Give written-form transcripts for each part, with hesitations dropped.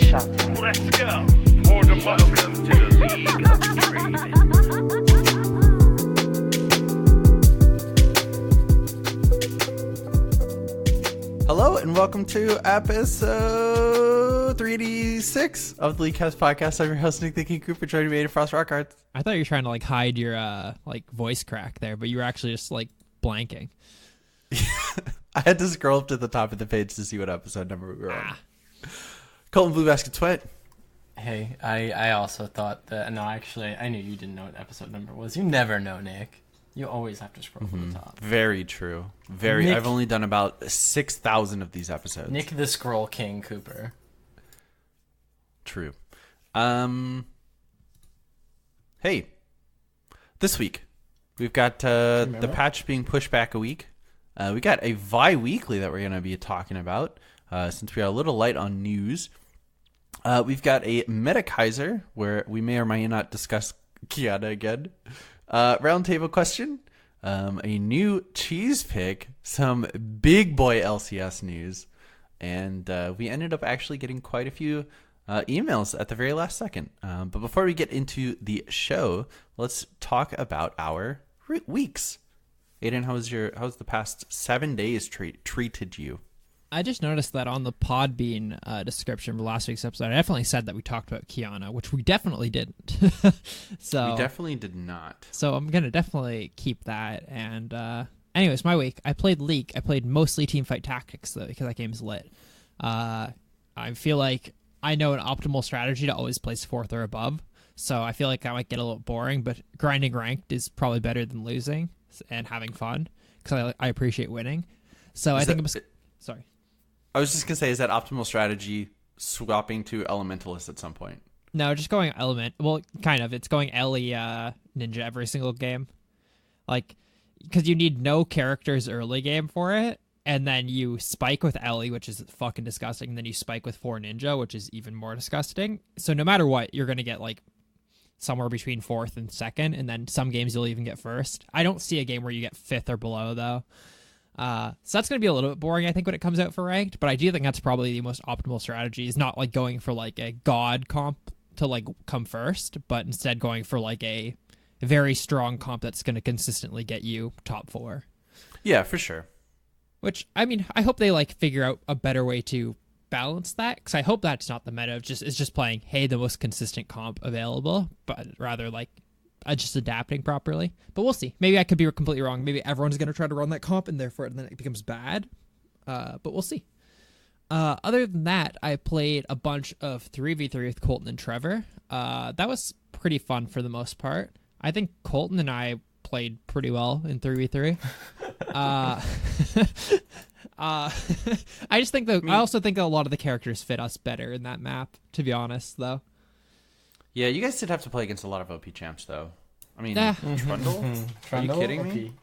Chapter. Let's go. More to welcome to the League of Trade. Hello and welcome to episode 386 of the Leaguecast podcast. I'm your host Nick the King Cooper, joining me Frost Rock Arts. I thought you were trying to hide your voice crack there, but you were actually just blanking. I had to scroll up to the top of the page to see what episode number we were on. Colton Blue Basket Sweat. Hey, I also thought that. No, actually, I knew you didn't know what episode number was. You never know, Nick. You always have to scroll to the top. Very true. Nick, I've only done about 6,000 of these episodes. Nick the Scroll King Cooper. True. Hey, this week we've got the patch being pushed back a week. We got a Vi-Weekly that we're going to be talking about since we are a little light on news. We've got a Meta-Kaiser where we may or may not discuss Kiana again. Roundtable question, a new cheese pick, some big boy LCS news, and we ended up actually getting quite a few emails at the very last second. But before we get into the show, let's talk about our weeks. Aiden, how's the past 7 days treated you? I just noticed that on the Podbean description for last week's episode, I definitely said that we talked about Kiana, which we definitely didn't. So we definitely did not. So I'm going to definitely keep that. And anyways, my week, I played League. I played mostly Teamfight Tactics, though, because that game's lit. I feel like I know an optimal strategy to always place 4th or above. So I feel like that might get a little boring, but grinding ranked is probably better than losing and having fun, because I appreciate winning. So sorry. I was just going to say, is that optimal strategy swapping to Elementalist at some point? No, just going Element. Well, kind of. It's going Ellie Ninja every single game. Because you need no characters early game for it, and then you spike with Ellie, which is fucking disgusting, and then you spike with 4 Ninja, which is even more disgusting. So no matter what, you're going to get, somewhere between 4th and 2nd, and then some games you'll even get 1st. I don't see a game where you get 5th or below, though. So that's going to be a little bit boring, I think, when it comes out for ranked, but I do think that's probably the most optimal strategy, is not going for a god comp to come first, but instead going for a very strong comp that's going to consistently get you top 4. Yeah, for sure. Which, I mean, I hope they figure out a better way to balance that, because I hope that's not the meta of just playing, hey, the most consistent comp available, but rather just adapting properly. But we'll see. Maybe I could be completely wrong. Maybe everyone's going to try to run that comp, and therefore then it becomes bad. But we'll see. Other than that, I played a bunch of 3v3 with Colton and Trevor. That was pretty fun for the most part. I think Colton and I played pretty well in 3v3. I just think I also think that a lot of the characters fit us better in that map, to be honest, though. Yeah, you guys did have to play against a lot of OP champs, though. I mean, Trundle? Are you kidding me?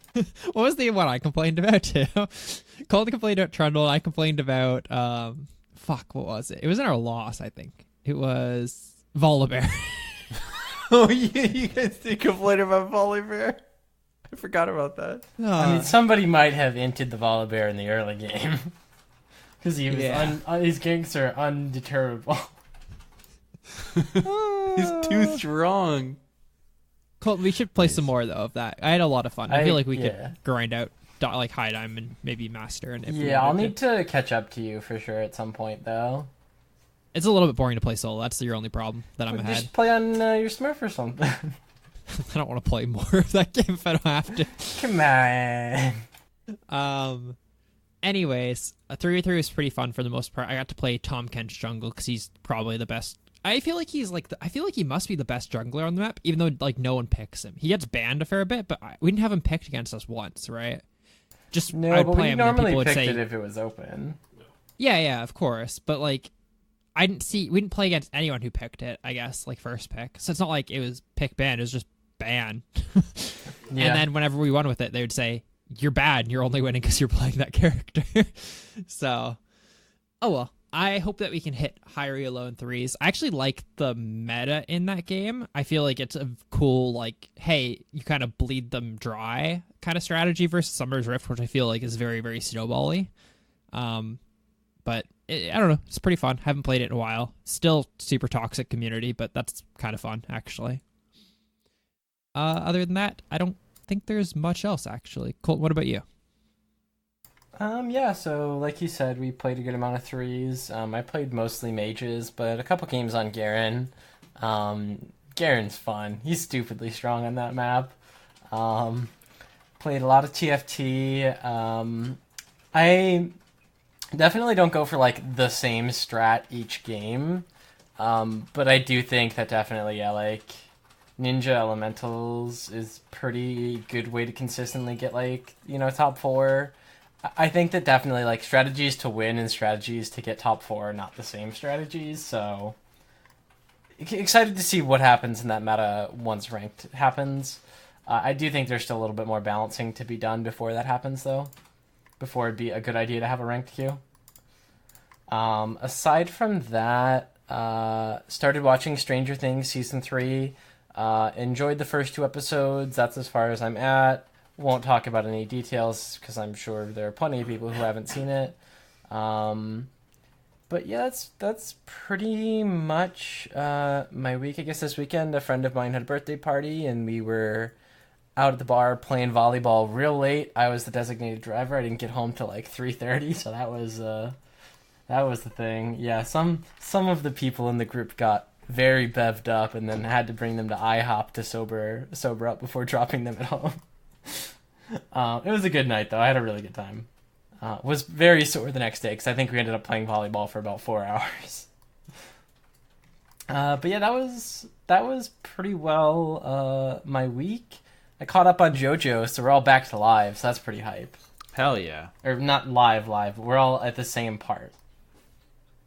What was the one I complained about, too? Colton complained about Trundle. I complained about, what was it? It was in our loss, I think. It was Volibear. Oh, yeah, you guys did complain about Volibear. I forgot about that. I mean, somebody might have inted the Volibear in the early game. Because he was his ganks are undeterrable. He's too strong. Colton, we should play some more, though, of that. I had a lot of fun. I feel like we could grind out High Diamond and maybe Master. And I'll need to catch up to you for sure at some point, though. It's a little bit boring to play solo. That's your only problem that I'm ahead. Just play on your Smurf or something. I don't want to play more of that game if I don't have to. Come on. Anyways, 3v3 was pretty fun for the most part. I got to play Tom Kent's jungle because he's probably the best. I feel like he must be the best jungler on the map, even though no one picks him. He gets banned a fair bit, but we didn't have him picked against us once, right? But we normally picked it if it was open. Yeah, of course, but we didn't play against anyone who picked it, I guess, first pick. So it's not like it was pick ban, it was just ban. And then whenever we won with it, they would say, you're bad and you're only winning because you're playing that character. So, oh well. I hope that we can hit higher elo in 3s. I actually like the meta in that game. I feel like it's a cool, hey, you kind of bleed them dry kind of strategy versus Summer's Rift, which I feel like is very, very snowbally. but I don't know. It's pretty fun. Haven't played it in a while. Still super toxic community, but that's kind of fun, actually. Other than that, I don't think there's much else, actually. Colt, what about you? Yeah, so like you said, we played a good amount of threes. I played mostly mages, but a couple games on Garen. Garen's fun. He's stupidly strong on that map. Played a lot of TFT. I definitely don't go for like the same strat each game, but I do think that definitely, yeah, like Ninja Elementals is pretty good way to consistently get like, top 4. I think that definitely like strategies to win and strategies to get top 4 are not the same strategies, so excited to see what happens in that meta once ranked happens. I do think there's still a little bit more balancing to be done before that happens, though. Before it'd be a good idea to have a ranked queue. Aside from that, started watching Stranger Things Season 3. Enjoyed the first 2 episodes. That's as far as I'm at. Won't talk about any details because I'm sure there are plenty of people who haven't seen it. But yeah, that's pretty much my week. I guess this weekend a friend of mine had a birthday party and we were out at the bar playing volleyball real late. I was the designated driver. I didn't get home till like 3:30, so that was the thing. Yeah, some of the people in the group got very bevved up and then had to bring them to IHOP to sober up before dropping them at home. It was a good night though. I had a really good time. Was very sore the next day because I think we ended up playing volleyball for about 4 hours. But yeah, that was pretty well my week. I caught up on JoJo, so we're all back to live, so that's pretty hype. Hell yeah. Or not live, but we're all at the same part.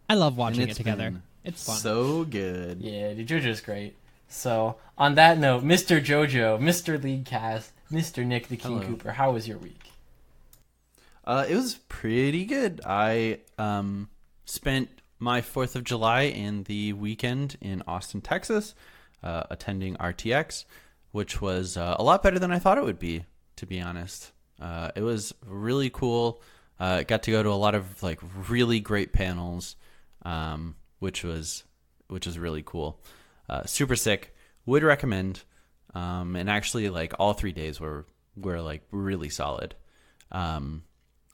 I love watching it together. It's fun. So good. Yeah, dude, JoJo's great. So, on that note, Mr. JoJo, Mr. Leaguecast, Mr. Nick the King Hello. Cooper, how was your week? It was pretty good. I spent my 4th of July in the weekend in Austin, Texas, attending RTX, which was a lot better than I thought it would be, to be honest. It was really cool. Got to go to a lot of like really great panels, which was really cool. Super sick. Would recommend. And actually, like all 3 days were like really solid.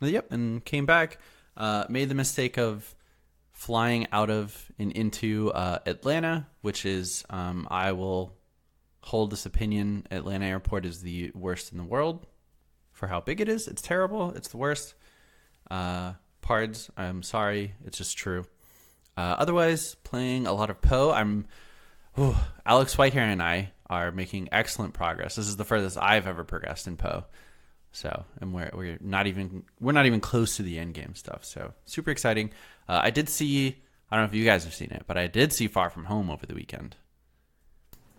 Yep, and came back. Made the mistake of flying out of and into Atlanta, which is I will hold this opinion. Atlanta airport is the worst in the world for how big it is. It's terrible. It's the worst. Pards, I'm sorry. It's just true. Otherwise, playing a lot of Poe. Alex Whitehair and I are making excellent progress. This is the furthest I've ever progressed in Poe. So, and we're not even close to the end game stuff. So, super exciting. I did see, I don't know if you guys have seen it, but I did see Far From Home over the weekend.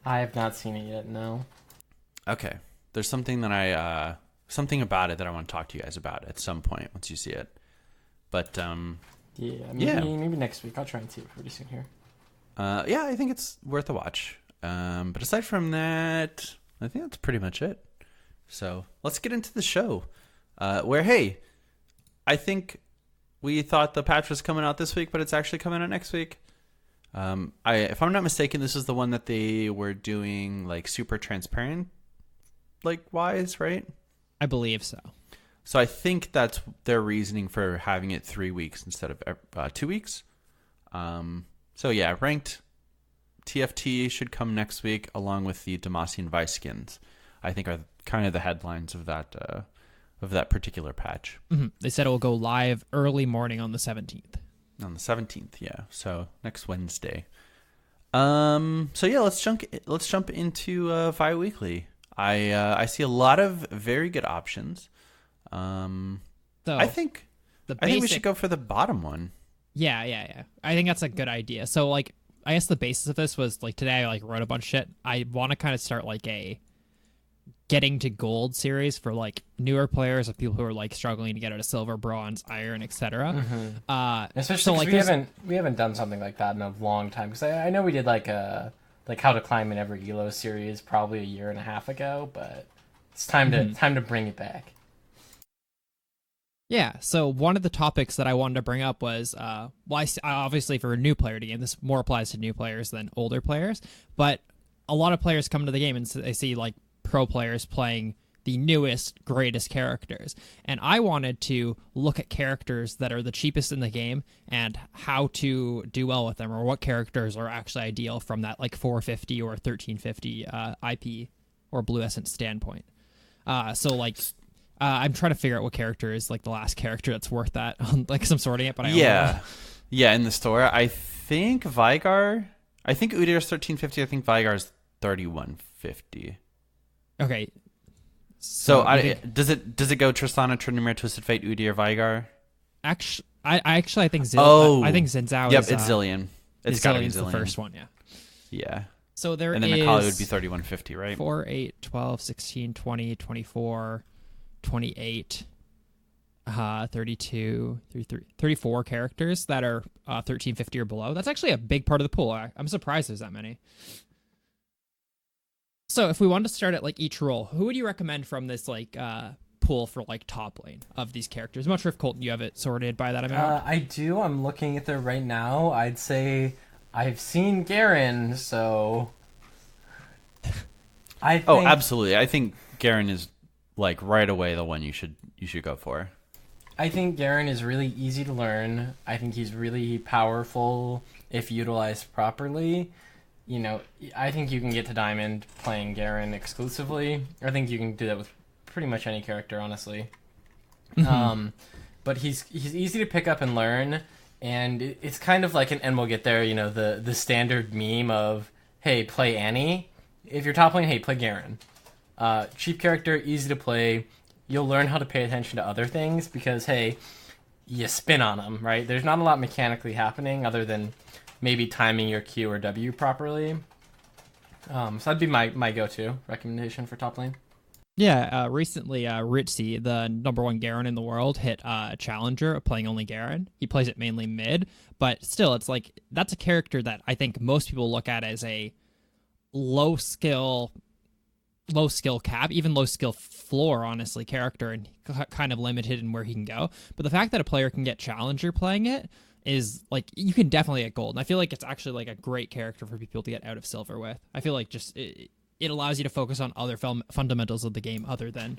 I have not seen it yet, no. Okay. There's something that something about it that I want to talk to you guys about at some point once you see it. But, maybe next week. I'll try and see it pretty soon here. Yeah, I think it's worth a watch. But aside from that, I think that's pretty much it. So let's get into the show. Where, hey, I think we thought the patch was coming out this week, but it's actually coming out next week. If I'm not mistaken, this is the one that they were doing like super transparent, like wise, right? I believe so. So I think that's their reasoning for having it 3 weeks instead of 2 weeks. So yeah, ranked TFT should come next week, along with the Demacian Vice skins. I think are kind of the headlines of that particular patch. Mm-hmm. They said it will go live early morning on the 17th. On the 17th, yeah. So next Wednesday. So yeah, let's jump into Vi-Weekly. I see a lot of very good options. I think we should go for the bottom one. Yeah. I think that's a good idea. So like, I guess the basis of this was like today I like wrote a bunch of shit. I want to kind of start like a getting to gold series for like newer players or people who are like struggling to get out of silver, bronze, iron, etc. Mm-hmm. Especially because we haven't done something like that in a long time. Because I know we did like how to climb in every Elo series probably a year and a half ago, but it's time to bring it back. Yeah, so one of the topics that I wanted to bring up was, obviously for a new player to game, this more applies to new players than older players, but a lot of players come to the game and they see like pro players playing the newest, greatest characters. And I wanted to look at characters that are the cheapest in the game and how to do well with them, or what characters are actually ideal from that like 450 or 1350 IP or Blue Essence standpoint. I'm trying to figure out what character is like the last character that's worth that. Like, I'm sorting it, but yeah, in the store, I think Vigar. I think Udyr's 1350. I think Vigar's 3150. Okay. So does it go Tristana, Tryndamere, Twisted Fate, Udyr, Vigar? Actually, I think I think Xin Zhao. Yep, is, it's Zillion. It's got to be Zillion's Zillion. the first one. Yeah. Yeah. So there is. And then Akali would be 3150, right? 4, 8, 12, 16, 20, 24, 28, 32, 33, 34 characters that are 1350 or below. That's actually a big part of the pool. I'm surprised there's that many. So if we wanted to start at like each role, who would you recommend from this like pool for like top lane of these characters? I'm not sure if Colton, you have it sorted by that amount. I do. I'm looking at there right now. I'd say I've seen Garen, so I think... Oh, absolutely. I think Garen is like right away the one you should go for. I think Garen is really easy to learn. I think he's really powerful if utilized properly. You know, I think you can get to Diamond playing Garen exclusively. I think you can do that with pretty much any character, honestly. Mm-hmm. But he's easy to pick up and learn, and it's kind of like and we'll get there, you know, the standard meme of, hey, play Annie. If you're top lane, hey, play Garen. Cheap character, easy to play. You'll learn how to pay attention to other things because, hey, you spin on them, right? There's not a lot mechanically happening other than maybe timing your Q or W properly. So that'd be my go-to recommendation for top lane. Yeah, recently Ritzy, the number one Garen in the world, hit Challenger playing only Garen. He plays it mainly mid, but still, it's like that's a character that I think most people look at as a low skill cap, even low skill floor, honestly, character, and kind of limited in where he can go. But the fact that a player can get Challenger playing it is like, you can definitely get gold. And I feel like it's actually like a great character for people to get out of silver with. I feel like just it allows you to focus on other fundamentals of the game other than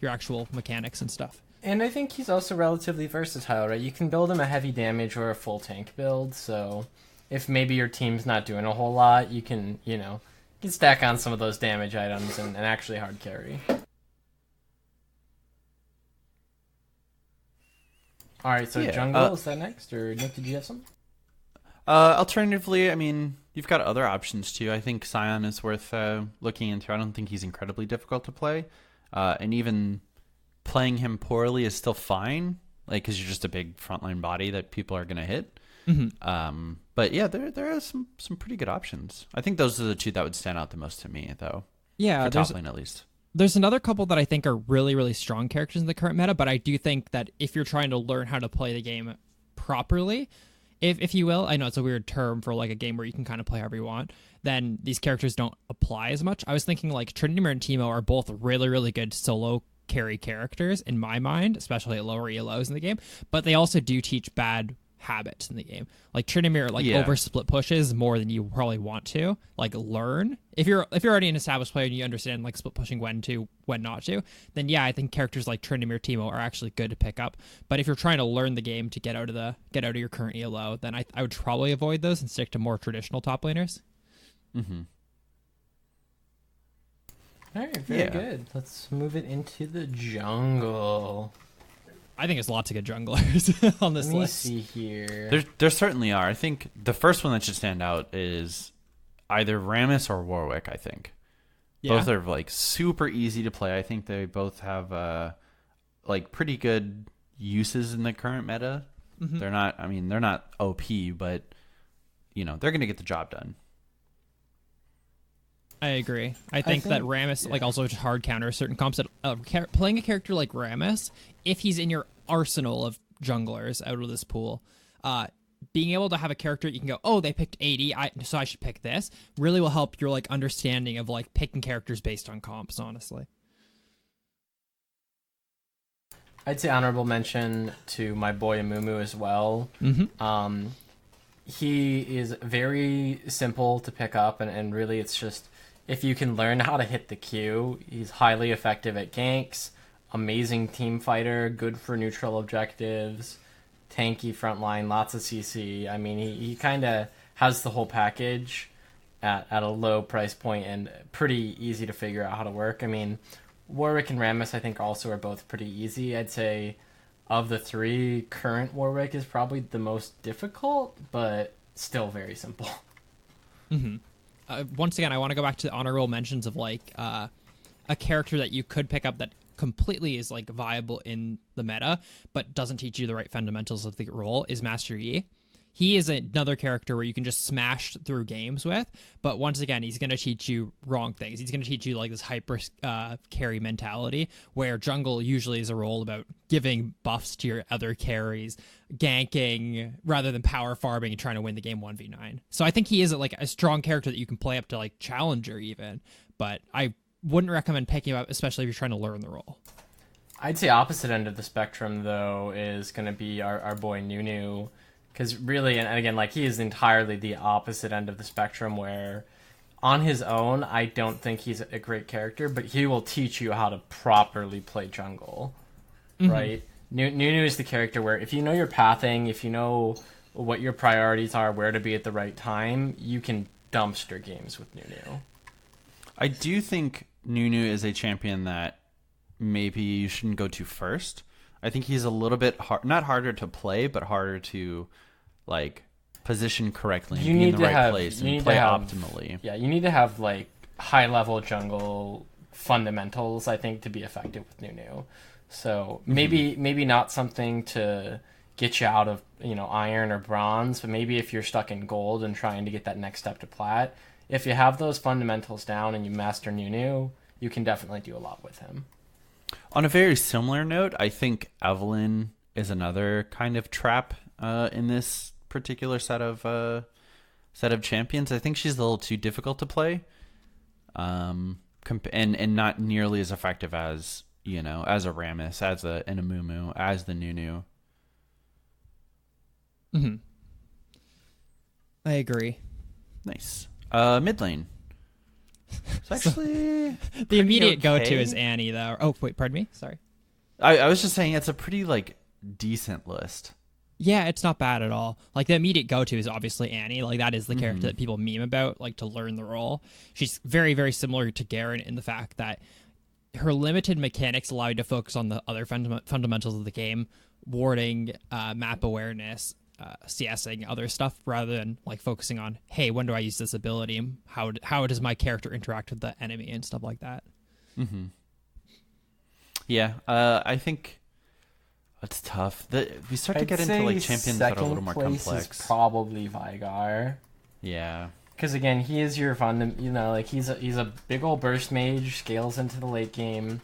your actual mechanics and stuff. And I think he's also relatively versatile, right? You can build him a heavy damage or a full tank build. So if maybe your team's not doing a whole lot, you can, you know, you can stack on some of those damage items and actually hard carry. All right, so jungle, is that next? Or Nick, did you have some? Alternatively, I mean, you've got other options too. I think Sion is worth looking into. I don't think he's incredibly difficult to play. And even playing him poorly is still fine, like, because you're just a big frontline body that people are going to hit. Mm-hmm. But yeah, there are some pretty good options. I think those are the two that would stand out the most to me, though. Yeah, for top lane at least. There's another couple that I think are really, really strong characters in the current meta, but I do think that if you're trying to learn how to play the game properly, if you will, I know it's a weird term for like a game where you can kind of play however you want, then these characters don't apply as much. I was thinking like Tryndamere and Teemo are both really, really good solo carry characters in my mind, especially at lower ELOs in the game, but they also do teach bad habits in the game. Like Tryndamere over split pushes more than you probably want to like learn. If you're already an established player and you understand like split pushing when to, when not to, then yeah, I think characters like Tryndamere, Teemo are actually good to pick up. But if you're trying to learn the game to get out of your current ELO, then I would probably avoid those and stick to more traditional top laners. Mm-hmm. All right, very good. Let's move it into the jungle. I think there's lots of good junglers on this list. Let me see here. There certainly are. I think the first one that should stand out is either Rammus or Warwick, I think. Yeah. Both are like super easy to play. I think they both have like pretty good uses in the current meta. Mm-hmm. They're not OP, but you know, they're going to get the job done. I agree. I think that Rammus like also hard counters certain comps. That playing a character like Rammus, if he's in your arsenal of junglers out of this pool, being able to have a character you can go, oh, they picked 80, so I should pick this, really will help your like understanding of like picking characters based on comps, honestly. I'd say honorable mention to my boy Amumu as well. He is very simple to pick up, and really it's just if you can learn how to hit the Q, he's highly effective at ganks, amazing team fighter, good for neutral objectives, tanky front line, lots of CC. I mean, he kind of has the whole package at a low price point and pretty easy to figure out how to work. I mean, Warwick and Rammus I think also are both pretty easy. I'd say of the three, current Warwick is probably the most difficult, but still very simple. Once again, I want to go back to the honorable mentions of like a character that you could pick up that completely is like viable in the meta, but doesn't teach you the right fundamentals of the role is Master Yi. He is another character where you can just smash through games with, but once again, he's going to teach you wrong things. He's going to teach you like this hyper carry mentality, where jungle usually is a role about giving buffs to your other carries, ganking, rather than power farming and trying to win the game 1v9. So I think he is like a strong character that you can play up to like Challenger even, but I wouldn't recommend picking him up, especially if you're trying to learn the role. I'd say opposite end of the spectrum, though, is going to be our boy Nunu. Because really, and again, like he is entirely the opposite end of the spectrum where on his own, I don't think he's a great character, but he will teach you how to properly play jungle, right? Nunu is the character where if you know your pathing, if you know what your priorities are, where to be at the right time, you can dumpster games with Nunu. I do think Nunu is a champion that maybe you shouldn't go to first. I think he's a little bit not harder to play, but harder to like position correctly and be in the right place and play optimally. Yeah, you need to have like high level jungle fundamentals, I think, to be effective with Nunu. So maybe not something to get you out of iron or bronze, but maybe if you're stuck in gold and trying to get that next step to plat, if you have those fundamentals down and you master Nunu, you can definitely do a lot with him. On a very similar note, I think Evelyn is another kind of trap in this particular set of champions. I think she's a little too difficult to play, and not nearly as effective as as a Rammus, as an Amumu, as the Nunu. I agree. Nice. Mid lane. It's actually the immediate go-to is Annie, though. Oh, wait, pardon me? Sorry. I was just saying it's a pretty, like, decent list. Yeah, it's not bad at all. Like, the immediate go-to is obviously Annie. Like, that is the character that people meme about, like, to learn the role. She's very, very similar to Garen in the fact that her limited mechanics allow you to focus on the other fundamentals of the game, warding, map awareness, CSing, other stuff, rather than like focusing on, hey, when do I use this ability? How does my character interact with the enemy and stuff like that? Yeah, I think it's tough. We start to get into like champions that are a little more complex. Is probably Vigar. Yeah, because again, he is your like he's a big old burst mage, scales into the late game,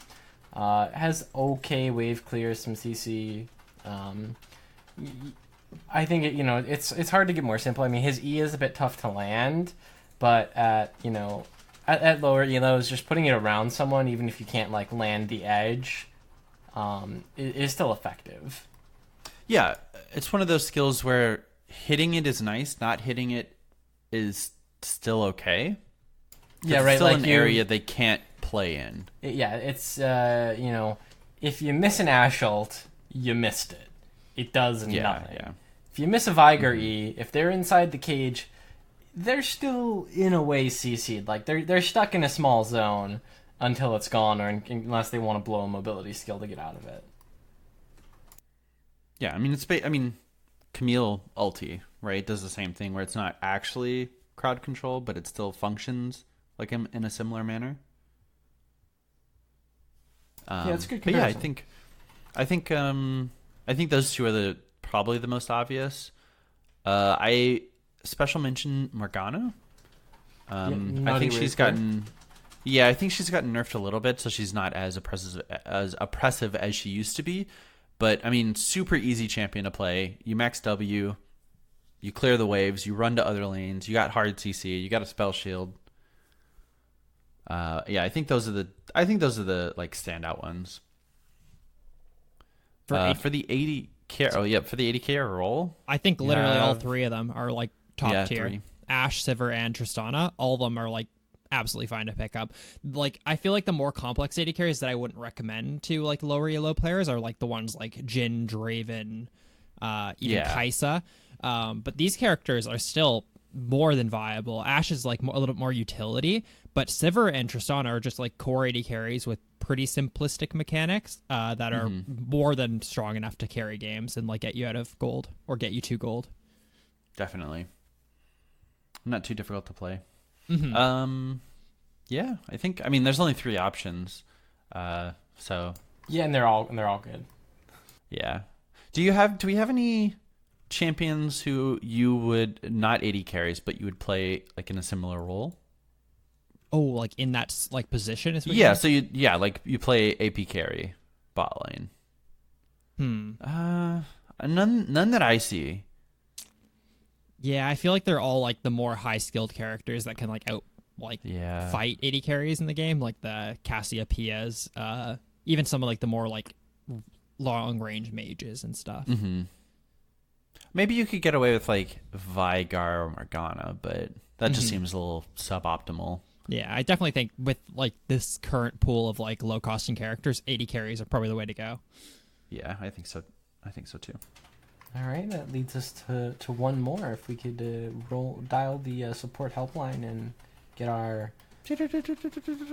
has okay wave clear, some CC. I think it's hard to get more simple. I mean, his E is a bit tough to land, but at lower elos, just putting it around someone, even if you can't like land the edge, is still effective. Yeah, it's one of those skills where hitting it is nice, not hitting it is still okay. Yeah, right. It's still like an area they can't play in. It's if you miss an Ash ult, you missed it. It does nothing. Yeah. If you miss a Vigar E, if they're inside the cage, they're still in a way CC'd. Like they're stuck in a small zone until it's gone, or unless they want to blow a mobility skill to get out of it. Yeah, I mean, Camille ulti, right, does the same thing where it's not actually crowd control, but it still functions like in a similar manner. Yeah, it's a good comparison. But yeah, I think those two are probably the most obvious. I special mention Morgana. I think she's gotten nerfed a little bit, so she's not as oppressive as she used to be. But I mean, super easy champion to play. You max W, you clear the waves, you run to other lanes, you got hard CC, you got a spell shield. I think those are the like standout ones. For the 80k, for the 80k role, I think literally all have- three of them are like top tier. 3. Ash, Sivir, and Tristana, all of them are like absolutely fine to pick up. Like I feel like the more complex AD carries that I wouldn't recommend to like lower elo players are like the ones like Jhin, Draven, even Kai'Sa. But these characters are still more than viable. Ash is like a little bit more utility, but Sivir and Tristana are just like core AD carries with pretty simplistic mechanics that are more than strong enough to carry games and like get you out of gold or get you to gold. Definitely. Not too difficult to play. Mm-hmm. Yeah, I mean there's only 3 options. So Yeah, and they're all good. yeah. Do we have any champions who you would not 80 carries but you would play like in a similar role? Oh, like in that like position is what Yeah, you mean? so like you play AP carry bot lane. None that I see. Yeah, I feel like they're all like the more high skilled characters that can like fight 80 carries in the game, like the Cassiopeias, even some of like the more like long range mages and stuff. Mm-hmm. Maybe you could get away with like Vigar or Morgana, but that just seems a little suboptimal. Yeah, I definitely think with like this current pool of like low costing characters, 80 carries are probably the way to go. Yeah, I think so. I think so too. All right, that leads us to one more. If we could dial the support helpline and get our...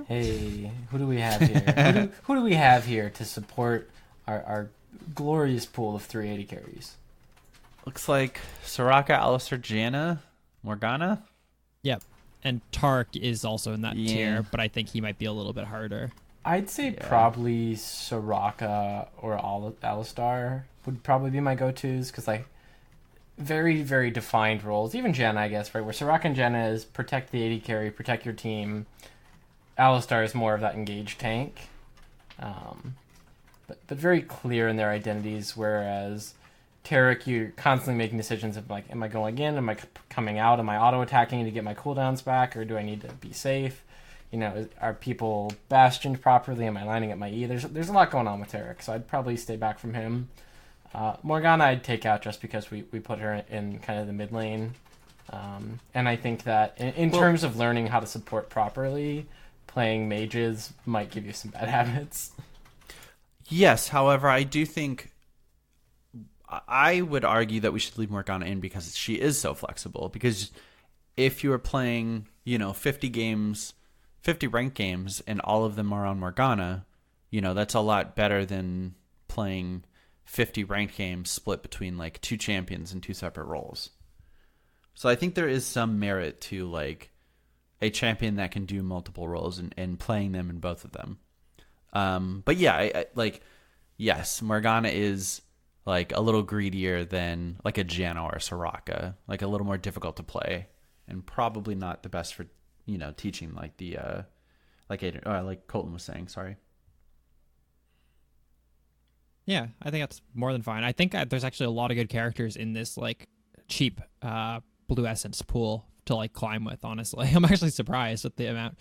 Hey, who do we have here? who do we have here to support our glorious pool of 380 carries? Looks like Soraka, Alistar, Janna, Morgana. Yep. And Tark is also in that tier, but I think he might be a little bit harder. I'd say probably Soraka or Alistar would probably be my go-tos, because like very, very defined roles. Even Janna, I guess, right? Where Soraka and Janna is protect the 80 carry, protect your team. Alistar is more of that engaged tank. But very clear in their identities, whereas Taric, you're constantly making decisions of like, am I going in? Am I coming out? Am I auto-attacking to get my cooldowns back? Or do I need to be safe? You know, are people bastioned properly? Am I lining up my E? There's a lot going on with Taric, so I'd probably stay back from him. Morgana I'd take out just because we put her in kind of the mid lane. And I think that in terms of learning how to support properly, playing mages might give you some bad habits. Yes, however, I do think... I would argue that we should leave Morgana in because she is so flexible. Because if you are playing, 50 ranked games, and all of them are on Morgana, that's a lot better than playing 50 ranked games split between like 2 champions and 2 separate roles. So I think there is some merit to like a champion that can do multiple roles and playing them in both of them. But yeah, yes, Morgana is like a little greedier than like a Janna or a Soraka, like a little more difficult to play, and probably not the best for teaching like the like Colton was saying. Sorry. Yeah, I think that's more than fine. I think there's actually a lot of good characters in this like cheap blue essence pool to like climb with. Honestly, I'm actually surprised with the amount.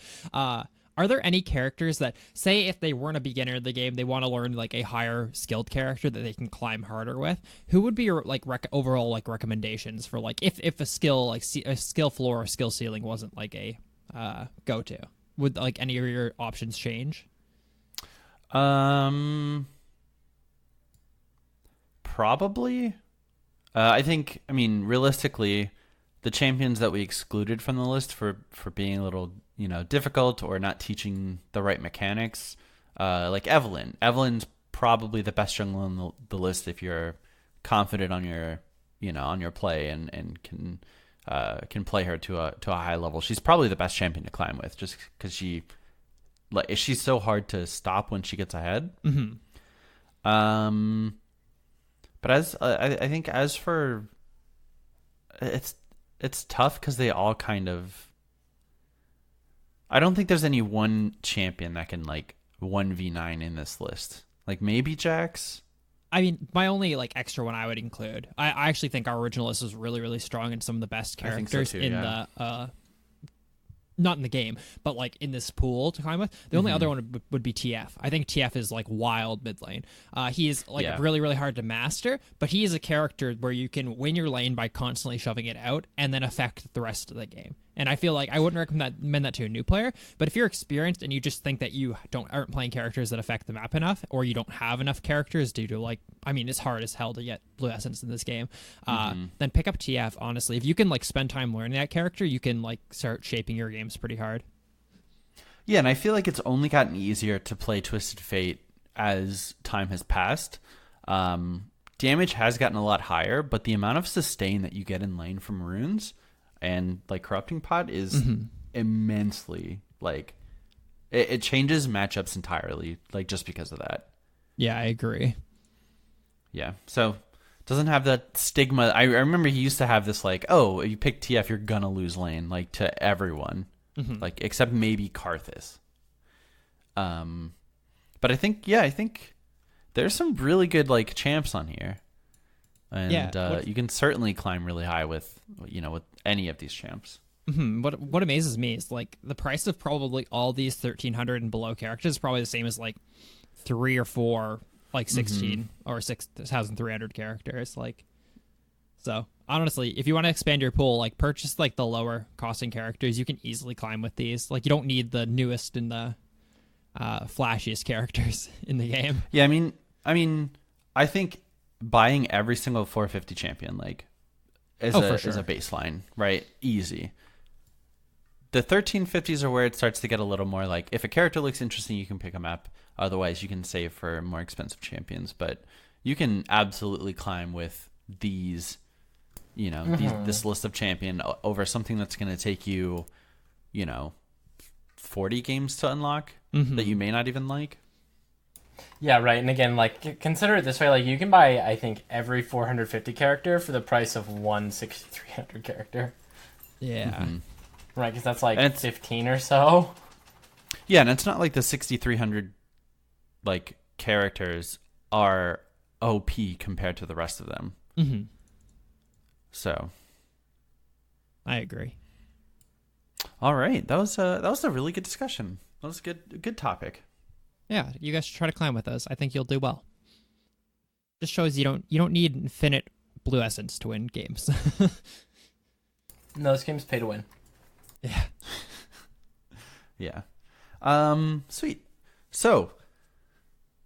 Are there any characters that, say, if they weren't a beginner of the game, they want to learn like a higher skilled character that they can climb harder with? Who would be your like overall like recommendations for like if a skill like a skill floor or skill ceiling wasn't like a go to? Would like any of your options change? Probably. I mean, realistically, the champions that we excluded from the list for being a little, difficult or not teaching the right mechanics, like Evelynn. Evelyn's probably the best jungler on the list if you're confident on your, on your play and can play her to a high level. She's probably the best champion to climb with, just because she's so hard to stop when she gets ahead. Mm-hmm. But I think as for it's tough because they all kind of... I don't think there's any one champion that can like 1v9 in this list. Like maybe Jax. I mean, my only like extra one I would include. I actually think our original list was really, really strong and some of the best characters in the not in the game, but like in this pool to climb with. The only other one would be TF. I think TF is like wild mid lane. He is like really, really hard to master, but he is a character where you can win your lane by constantly shoving it out and then affect the rest of the game. And I feel like I wouldn't recommend that to a new player, but if you're experienced and you just think that you aren't playing characters that affect the map enough, or you don't have enough characters due to like, I mean, it's hard as hell to get blue essence in this game, then pick up TF. Honestly, if you can like spend time learning that character, you can like start shaping your games pretty hard. Yeah, and I feel like it's only gotten easier to play Twisted Fate as time has passed. Damage has gotten a lot higher, but the amount of sustain that you get in lane from runes and like Corrupting Pot is immensely like it changes matchups entirely, like just because of that. Yeah, I agree. Yeah, so doesn't have that stigma. I remember he used to have this like, oh, if you pick TF, you're gonna lose lane, like to everyone, like except maybe Karthus. But I think there's some really good like champs on here, and you can certainly climb really high with any of these champs. What amazes me is like the price of probably all these 1,300 and below characters is probably the same as like 3 or 4 like 16 or 6,300 characters. Like, so honestly, if you want to expand your pool, like purchase like the lower costing characters. You can easily climb with these. Like, you don't need the newest and the flashiest characters in the game. Yeah, I mean, I think buying every single 450 champion like is a baseline, right? Easy. The 1350s are where it starts to get a little more like, if a character looks interesting, you can pick them up. Otherwise, you can save for more expensive champions. But you can absolutely climb with these, this list of champion over something that's going to take you, 40 games to unlock that you may not even like. Yeah, right. And again, like, consider it this way: like, you can buy, I think, every 450 character for the price of one 6,300 character. Yeah. Right, because that's like 15 or so. Yeah, and it's not like the 6,300 like characters are OP compared to the rest of them. So, I agree. All right, that was a really good discussion. That was a good topic. Yeah, you guys should try to climb with us. I think you'll do well. Just shows you don't need infinite blue essence to win games. No, this game's pay to win. Yeah. Yeah. Sweet. So,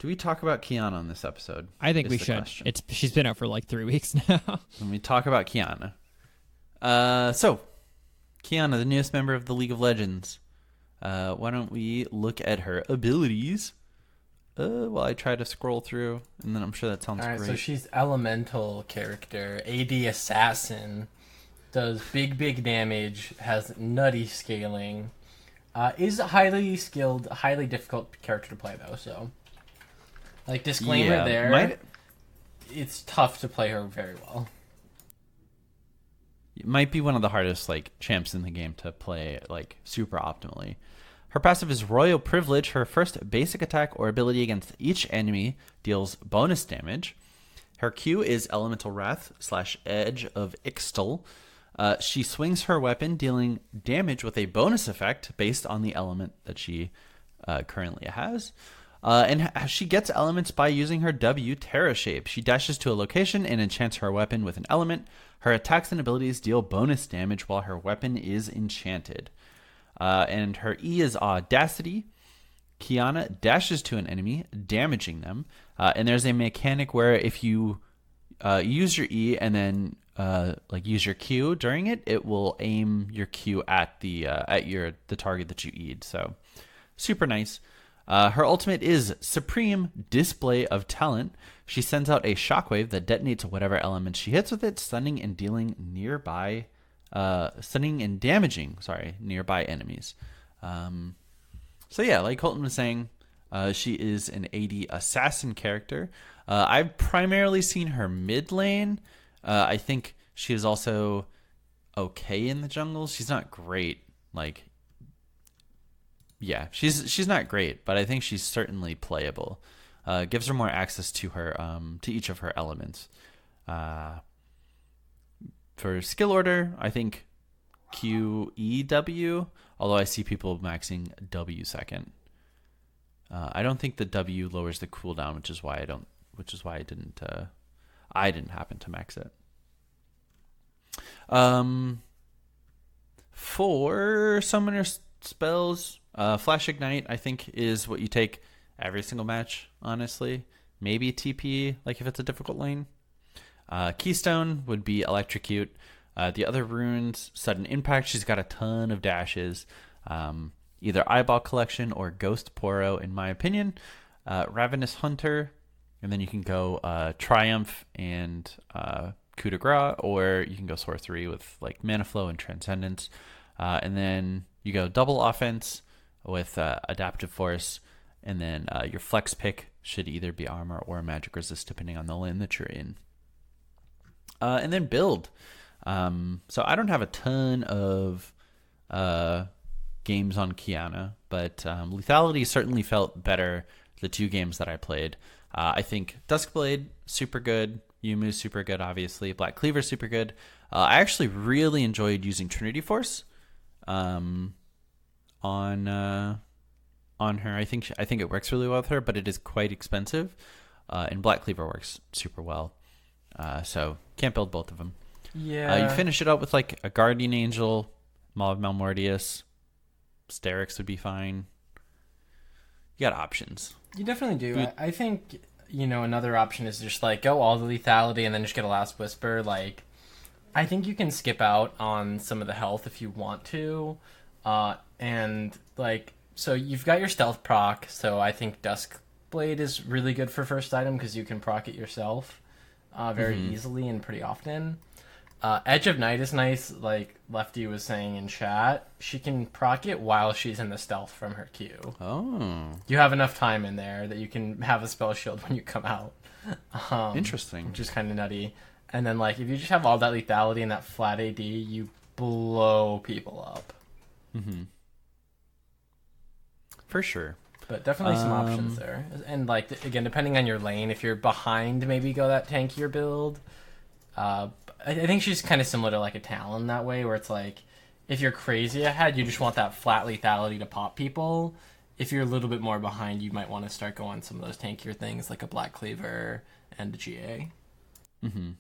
do we talk about Kiana on this episode? I think we should. Question. She's been out for like 3 weeks now. When we talk about Kiana. So, Kiana, the newest member of the League of Legends. Why don't we look at her abilities while I try to scroll through, and then I'm sure that sounds great. So she's elemental character, AD assassin, does big damage, has nutty scaling, is a highly skilled, highly difficult character to play though. So, like, disclaimer there, it's tough to play her very well. It might be one of the hardest like champs in the game to play like super optimally. Her passive is Royal Privilege. Her first basic attack or ability against each enemy deals bonus damage. Her Q is Elemental Wrath / Edge of Ixtal. She swings her weapon, dealing damage with a bonus effect based on the element that she currently has. And she gets elements by using her W, Terra Shape. She dashes to a location and enchants her weapon with an element. Her attacks and abilities deal bonus damage while her weapon is enchanted. And her E is Audacity. Kiana dashes to an enemy, damaging them. And there's a mechanic where if you use your E and then use your Q during it, it will aim your Q at the target that you E'd. So super nice. Her ultimate is Supreme Display of Talent. She sends out a shockwave that detonates whatever element she hits with it, stunning and damaging nearby enemies. So yeah, like Colton was saying, she is an AD assassin character. I've primarily seen her mid lane. I think she is also okay in the jungle. She's not great. She's not great, but I think she's certainly playable. Gives her more access to her to each of her elements. For skill order, I think QEW, although I see people maxing W second. I don't think the W lowers the cooldown, which is why I didn't happen to max it. For summoner spells, Flash Ignite I think is what you take every single match, honestly. Maybe TP, like if it's a difficult lane. Keystone would be Electrocute. The other runes, Sudden Impact, she's got a ton of dashes. Either Eyeball Collection or Ghost Poro, in my opinion. Ravenous Hunter, and then you can go Triumph and Coup de Grace, or you can go Sorcery with like Mana Flow and Transcendence. And then you go double offense with Adaptive Force, and then your flex pick should either be Armor or Magic Resist, depending on the lane that you're in. And then build. So I don't have a ton of games on Kiana, but Lethality certainly felt better the 2 games that I played. I think Duskblade, super good. Yumu's super good, obviously. Black Cleaver, super good. I actually really enjoyed using Trinity Force on her. I think it works really well with her, but it is quite expensive. And Black Cleaver works super well. So can't build both of them. Yeah. You finish it up with like a Guardian Angel, Maw of Malmortius. Sterix would be fine. You got options. You definitely do. I think, another option is just like go all the lethality and then just get a Last Whisper. Like, I think you can skip out on some of the health if you want to. And like, so you've got your stealth proc. So I think Duskblade is really good for first item because you can proc it yourself very easily and pretty often. Edge of Night is nice, like Lefty was saying in chat. She can proc it while she's in the stealth from her Q. Oh. You have enough time in there that you can have a spell shield when you come out. Interesting. Which is kind of nutty. And then, like, if you just have all that lethality and that flat AD, you blow people up. Mm-hmm. For sure. But definitely some options there. And, like, again, depending on your lane, if you're behind, maybe go that tankier build. I think she's kind of similar to like a Talon that way, where it's like if you're crazy ahead, you just want that flat lethality to pop people. If you're a little bit more behind, you might want to start going some of those tankier things like a Black Cleaver and a GA. Mm-hmm.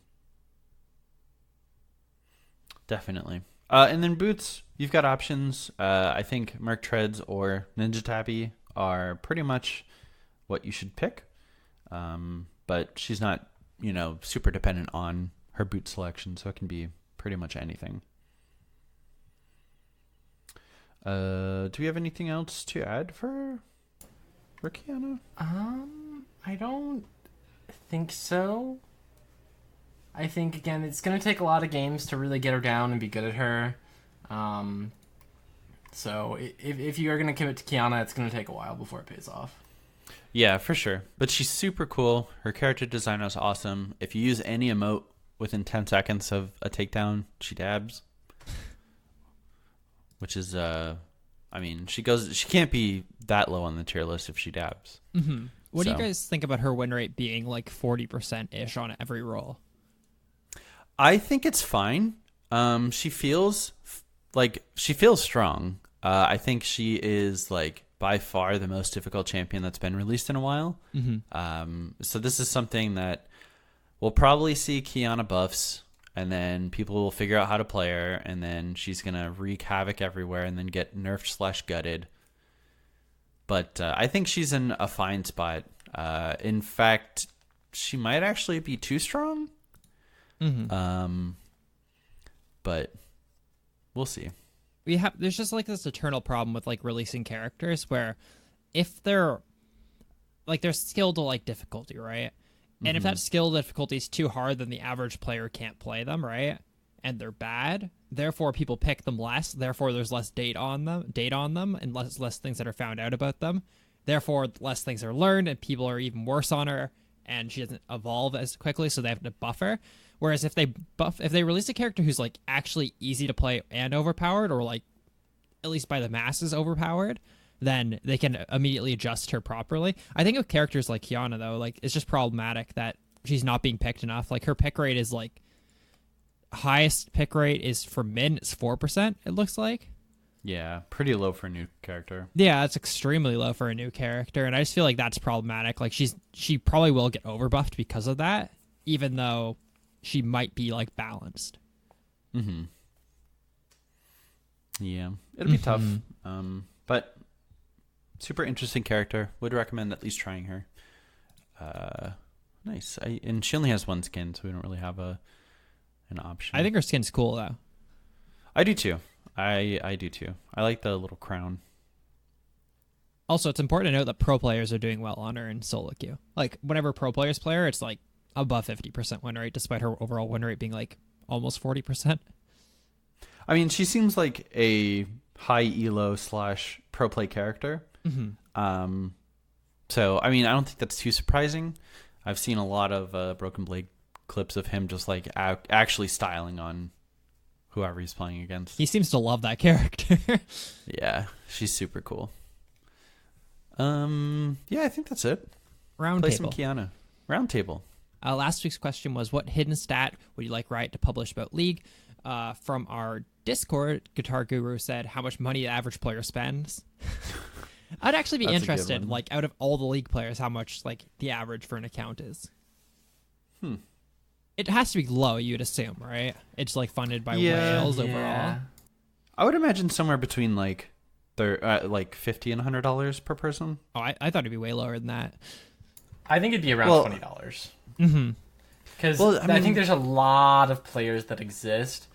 Definitely. And then boots, you've got options. I think Merc Treads or Ninja Tabi are pretty much what you should pick. But she's not, super dependent on her boot selection, so it can be pretty much anything. Do we have anything else to add for Kiana? I don't think so. I think, again, it's going to take a lot of games to really get her down and be good at her. So if you are going to commit to Kiana, it's going to take a while before it pays off. Yeah, for sure. But she's super cool. Her character design is awesome. If you use any emote within 10 seconds of a takedown, she dabs. Which is, she can't be that low on the tier list if she dabs. Mm-hmm. What do you guys think about her win rate being like 40%-ish on every roll? I think it's fine. She feels strong. I think she is like by far the most difficult champion that's been released in a while. Mm-hmm. So this is something that we'll probably see Kiana buffs, and then people will figure out how to play her, and then she's gonna wreak havoc everywhere, and then get nerfed / gutted. But I think she's in a fine spot. In fact, she might actually be too strong. Mm-hmm. But we'll see. There's just like this eternal problem with like releasing characters where if they're skilled to like difficulty, right? And if that skill difficulty is too hard, then the average player can't play them, right? And they're bad. Therefore, people pick them less. Therefore, there's less data on them, and less things that are found out about them. Therefore, less things are learned, and people are even worse on her, and she doesn't evolve as quickly, so they have to buff her. Whereas if they release a character who's like actually easy to play and overpowered, or like at least by the masses overpowered, then they can immediately adjust her properly. I think with characters like Kiana, though, like it's just problematic that she's not being picked enough. Like her pick rate is like highest pick rate is for Min. It's 4%, it looks like. Yeah, pretty low for a new character. Yeah, it's extremely low for a new character, and I just feel like that's problematic. Like she probably will get overbuffed because of that, even though she might be like balanced. Mm-hmm. Yeah, it'll be tough. But super interesting character. Would recommend at least trying her. Nice. And she only has one skin, so we don't really have an option. I think her skin's cool though. I do too. I do too. I like the little crown. Also, it's important to note that pro players are doing well on her in solo queue. Like whenever pro players play her, it's like above 50% win rate, despite her overall win rate being like almost 40%. I mean, she seems like a high elo / pro play character. Mm-hmm. So I mean, I don't think that's too surprising. I've seen a lot of Broken Blade clips of him just like actually styling on whoever he's playing against. He seems to love that character. Yeah, she's super cool. Yeah, I think that's it. Play some Roundtable. Kiana. Roundtable. Last week's question was, what hidden stat would you like Riot to publish about League? From our Discord, Guitar Guru said how much money the average player spends. I'd actually be That's a good interested, one. like out of all the League players, how much like the average for an account is. It has to be low, you'd assume, right? It's like funded by whales overall. I would imagine somewhere between like $50 and $100 per person. Oh, I thought it'd be way lower than that. I think it'd be around $20. Mm-hmm. Because Well, I I mean- think there's a lot of players that exist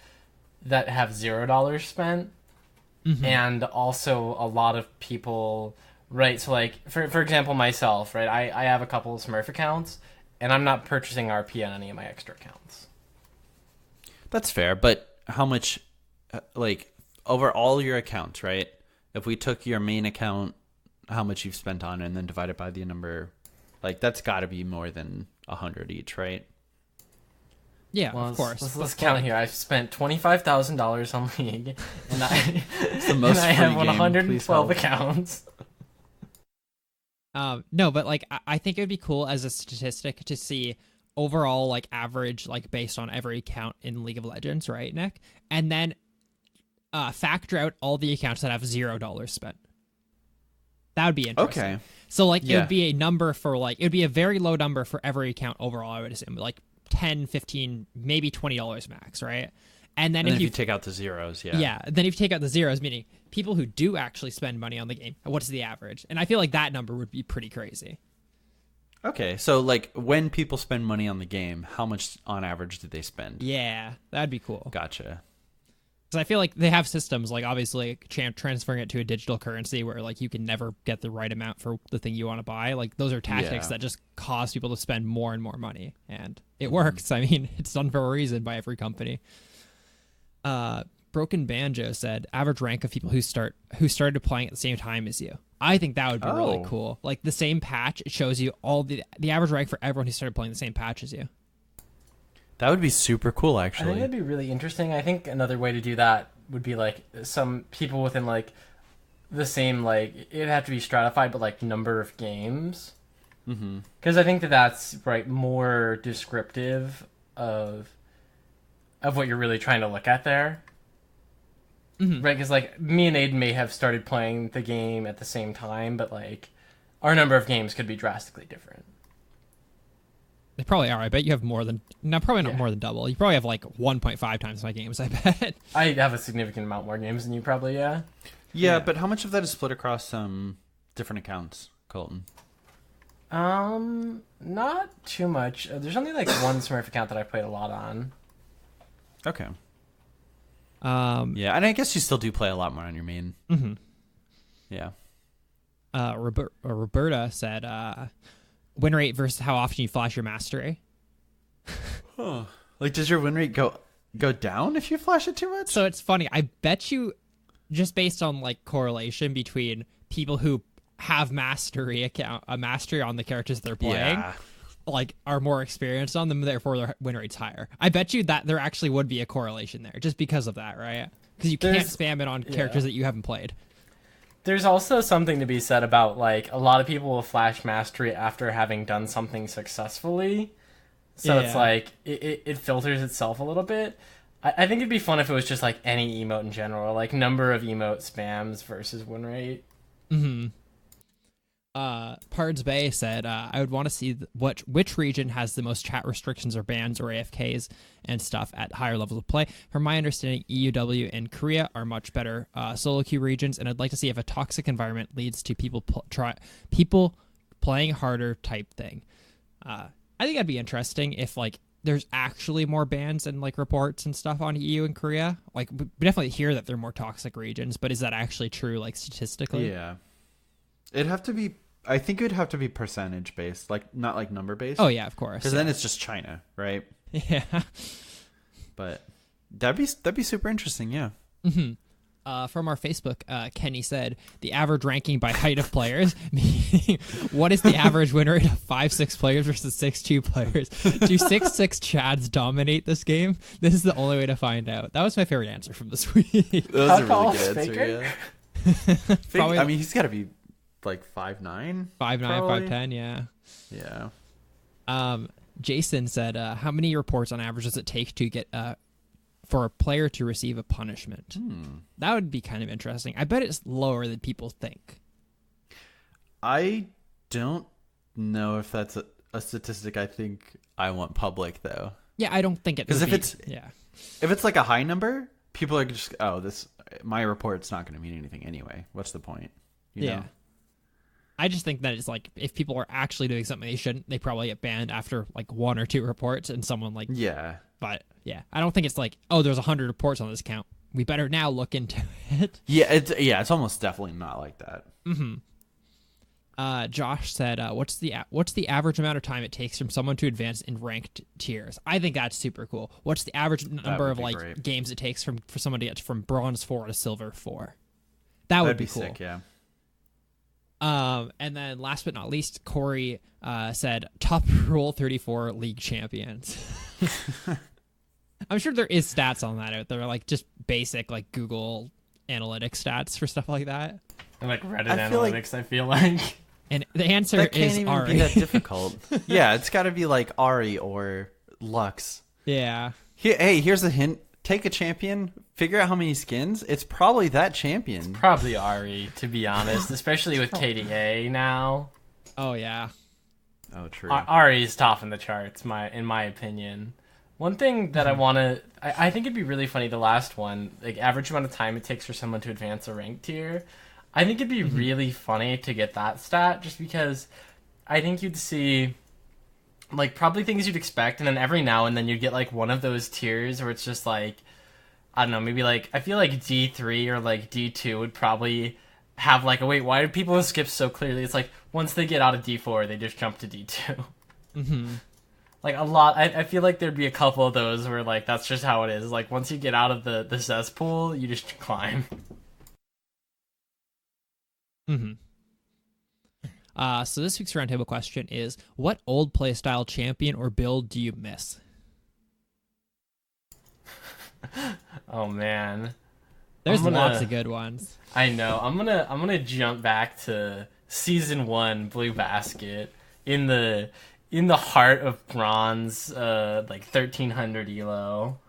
that have $0 spent, and also a lot of people, right? So like for example, myself, right? I have a couple of Smurf accounts, and I'm not purchasing RP on any of my extra accounts. That's fair, but how much, like, over all your accounts, right? If we took your main account, how much you've spent on it, and then divided by the number, like, that's got to be more than 100 each, right? Yeah, Well, of course. Let's count here. I've spent $25,000 on League, and It's the most and I have free game. 112 Please help. accounts. No, but like I think it would be cool as a statistic to see overall like average like based on every account in League of Legends, right, Nick? And then factor out all the accounts that have $0 spent. That would be interesting. Okay. So like it Yeah. would be a number for like it would be a very low number for every account overall, I would assume, like 10, 15, maybe $20 max, right? And then And if you take out the zeros, yeah. yeah, then if you take out the zeros, meaning people who do actually spend money on the game, what's the average? And I feel like that number would be pretty crazy. Okay, so like when people spend money on the game, how much on average do they spend? Yeah, that'd be cool. Gotcha. Because I feel like they have systems like obviously transferring it to a digital currency where like you can never get the right amount for the thing you want to buy. Like those are tactics Yeah. that just cause people to spend more and more money, and it works. I mean, it's done for a reason by every company. Broken Banjo said average rank of people who started playing at the same time as you. I think that would be really Oh. cool. Like the same patch, it shows you all the average rank for everyone who started playing the same patch as you. That would be super cool, I think actually. that'd be really interesting. I think another way to do that would be like some people within like the same like it'd have to be stratified, but like number of games. Because I think that's right more descriptive of what you're really trying to look at there. Right, because like me and Aiden may have started playing the game at the same time, but like our number of games could be drastically different. They probably are. I bet you have more than probably not Yeah. more than double. You probably have like 1.5 times my games. I bet. I have a significant amount more games than you probably, yeah. Yeah, but how much of that is split across different accounts, Colton? Not too much. There's only like one Smurf account that I played a lot on. Okay. Yeah. Yeah, and I guess you still do play a lot more on your main. Mhm. Yeah. Roberta said, win rate versus how often you flash your mastery. Like, does your win rate go down if you flash it too much? So it's funny. I bet you, just based on like correlation between people who have mastery on the characters they're playing, Yeah. like are more experienced on them, therefore their win rate's higher. I bet you that there actually would be a correlation there, just because of that, right? Because you can't There's- spam it on characters that you haven't played. There's also something to be said about like a lot of people will flash mastery after having done something successfully. So it's Yeah. like it filters itself a little bit. I think it'd be fun if it was just like any emote in general, like number of emote spams versus win rate. Pards Bay said, I would want to see which region has the most chat restrictions or bans or AFKs and stuff at higher levels of play. From my understanding, EUW and Korea are much better solo queue regions, and I'd like to see if a toxic environment leads to people playing harder type thing. I think that'd be interesting if like there's actually more bans and like reports and stuff on EU and Korea. Like we definitely hear that they're more toxic regions, but is that actually true like statistically? Yeah. It'd have to be. I think it'd have to be percentage based, like not like number based. Oh yeah, of course. Because then it's just China, right? Yeah. But that'd be super interesting. Yeah. From our Facebook, Kenny said the average ranking by height of players. Meaning, what is the average win rate of 5'6" players versus 6'2" players? Do 6'6" Chads dominate this game? This is the only way to find out. That was my favorite answer from this week. That was a tall really is good answer. Faker? Yeah. Probably I mean, he's got to be like 5'9". 5'9", probably. 5'10", Yeah. Jason said, how many reports on average does it take to get for a player to receive a punishment? That would be kind of interesting. I bet it's lower than people think. I don't know if that's a statistic I think I want public, though. Yeah, I don't think it. Because if it's like a high number, people are just, my report's not going to mean anything anyway. What's the point? You know? I just think that it's like if people are actually doing something they shouldn't, they probably get banned after like 1 or 2 reports, and someone like But yeah, I don't think it's like, oh, there's 100 reports on this account, we better now look into it. It's almost definitely not like that. Josh said, what's the average amount of time it takes from someone to advance in ranked tiers? I think that's super cool. What's the average number of like great. games it takes for someone to get from bronze 4 to silver 4? That'd be cool. Sick, yeah. And then last but not least, Corey said top Rule 34 league champions. I'm sure there is stats on that out there, like just basic like Google Analytics stats for stuff like that. And like Reddit analytics, I feel like. And the answer That can't is even Ari. be that difficult. Yeah, it's got to be like Ari or Lux. Yeah. Here's a hint. Take a champion, figure out how many skins. It's probably that champion. Probably Ari, to be honest, especially with KDA now. Oh yeah. Oh, true. Ari's top in the charts, in my opinion. One thing that I think it'd be really funny, the last one, like average amount of time it takes for someone to advance a rank tier. I think it'd be really funny to get that stat, just because I think you'd see like probably things you'd expect, and then every now and then you'd get like one of those tiers where it's just like, I don't know, maybe like I feel like D3 or like D2 would probably have like, wait, why do people skip so clearly? It's like once they get out of D4 they just jump to D2. Like a lot, I feel like there'd be a couple of those where like that's just how it is. Like once you get out of the cesspool, you just climb. So this week's roundtable question is, what old playstyle champion or build do you miss? Oh man, there's lots of good ones. I know. I'm gonna jump back to season 1 Blue Basket in the heart of bronze, like 1300 elo.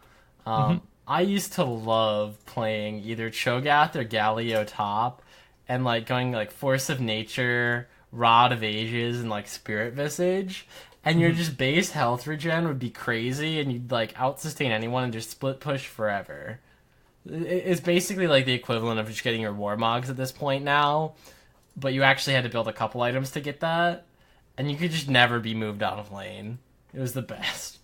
I used to love playing either Cho'Gath or Galio top, and like going like Force of Nature, Rod of Ages, and like Spirit Visage, and your just base health regen would be crazy, and you'd like out-sustain anyone and just split push forever. It's basically like the equivalent of just getting your Warmogs at this point now, but you actually had to build a couple items to get that, and you could just never be moved out of lane. It was the best.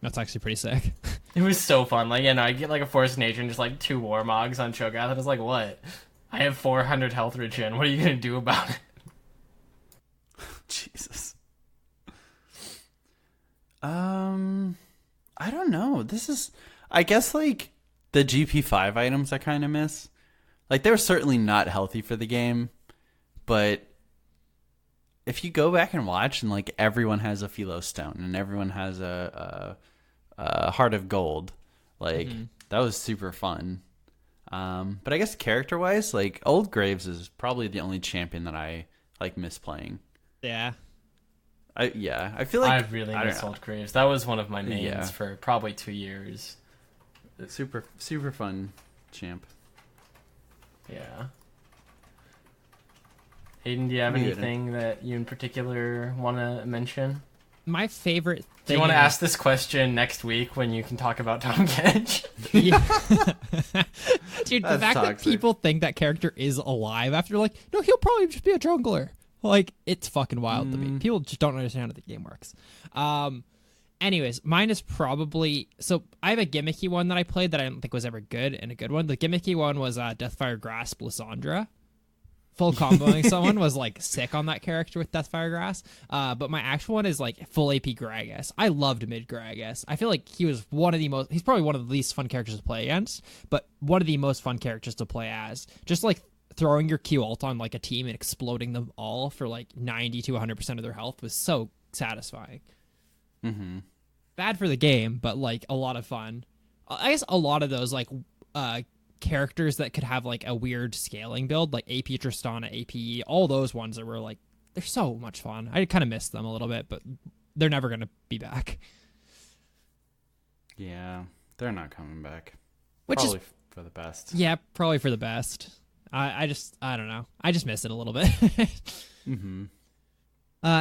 That's actually pretty sick. It was so fun. Like, I get like a Force of Nature and just like 2 Warmogs on Cho'Gath, and I was like, what? I have 400 health regen. What are you gonna do about it? Jesus. I don't know. This is, I guess, like the GP5 items I kind of miss. Like they're certainly not healthy for the game, but if you go back and watch, and like everyone has a Philo Stone and everyone has a Heart of Gold, like that was super fun. But I guess character wise, like Old Graves is probably the only champion that I like miss playing. Yeah. I feel like I really I don't miss know. Old Graves. That was one of my mains Yeah. for probably 2 years. Super fun champ. Yeah. Hayden, do you have Good. anything that you in particular want to mention? My favorite thing. Do you want to in- ask this question next week when you can talk about Tom Kench? Yeah. Dude, the That's fact that toxic. people think that character is alive after, like, no, he'll probably just be a jungler. Like, it's fucking wild to me. People just don't understand how the game works. Anyways, mine is probably... So, I have a gimmicky one that I played that I don't think was ever good, and a good one. The gimmicky one was Deathfire Grasp Lysandra. Full comboing someone was, like, sick on that character with Deathfire Grasp. But my actual one is, like, full AP Gragas. I loved mid Gragas. I feel like he was one of the most... He's probably one of the least fun characters to play against, but one of the most fun characters to play as. Just, like, throwing your Q ult on, like, a team and exploding them all for, like, 90 to 100% of their health was so satisfying. Mm-hmm. Bad for the game, but, like, a lot of fun. I guess a lot of those, like, characters that could have, like, a weird scaling build, like AP Tristana, APE, all those ones that were, like, they're so much fun. I kind of miss them a little bit, but they're never going to be back. Yeah, they're not coming back. Which Probably is, for the best. yeah, probably for the best. I don't know. I just miss it a little bit. Mm-hmm.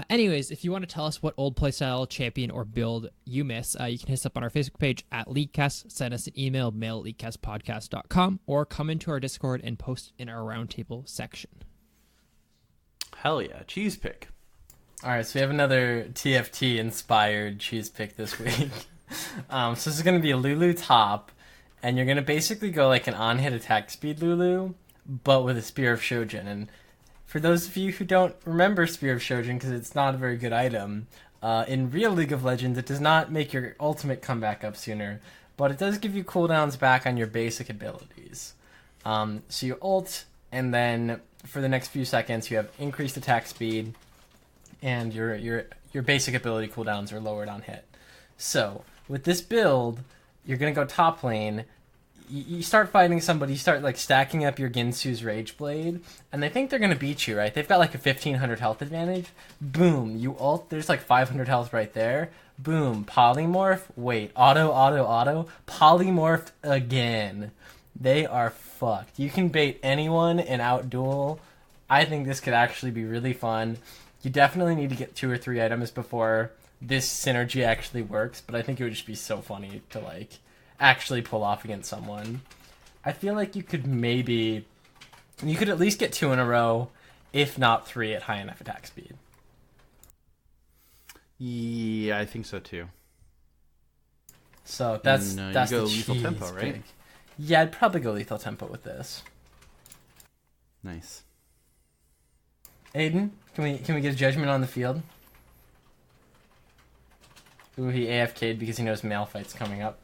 Anyways, if you want to tell us what old playstyle, champion, or build you miss, you can hit us up on our Facebook page at LeagueCast, send us an email, mail@leaguecastpodcast.com, or come into our Discord and post in our roundtable section. Hell yeah, cheese pick. All right, so we have another TFT-inspired cheese pick this week. So this is going to be a Lulu top, and you're going to basically go like an on-hit attack speed Lulu, but with a Spear of Shojin. And for those of you who don't remember Spear of Shojin, because it's not a very good item, in real League of Legends, it does not make your ultimate come back up sooner, but it does give you cooldowns back on your basic abilities. So you ult, and then for the next few seconds, you have increased attack speed, and your basic ability cooldowns are lowered on hit. So with this build, you're gonna go top lane. You start fighting somebody, you start like stacking up your Ginsu's Rage Blade, and they think they're gonna beat you, right? They've got like a 1500 health advantage. Boom, you ult. There's like 500 health right there. Boom, polymorph. Wait, auto. Polymorphed again. They are fucked. You can bait anyone and outduel. I think this could actually be really fun. You definitely need to get 2 or 3 items before this synergy actually works, but I think it would just be so funny to like actually pull off against someone. I feel like you could at least get 2 in a row, if not 3 at high enough attack speed. Yeah, I think so too. So that's you that's go the lethal cheese tempo, right? pick. Yeah, I'd probably go lethal tempo with this. Nice. Aiden, can we get a judgment on the field? Ooh, he AFK'd because he knows male fight's coming up.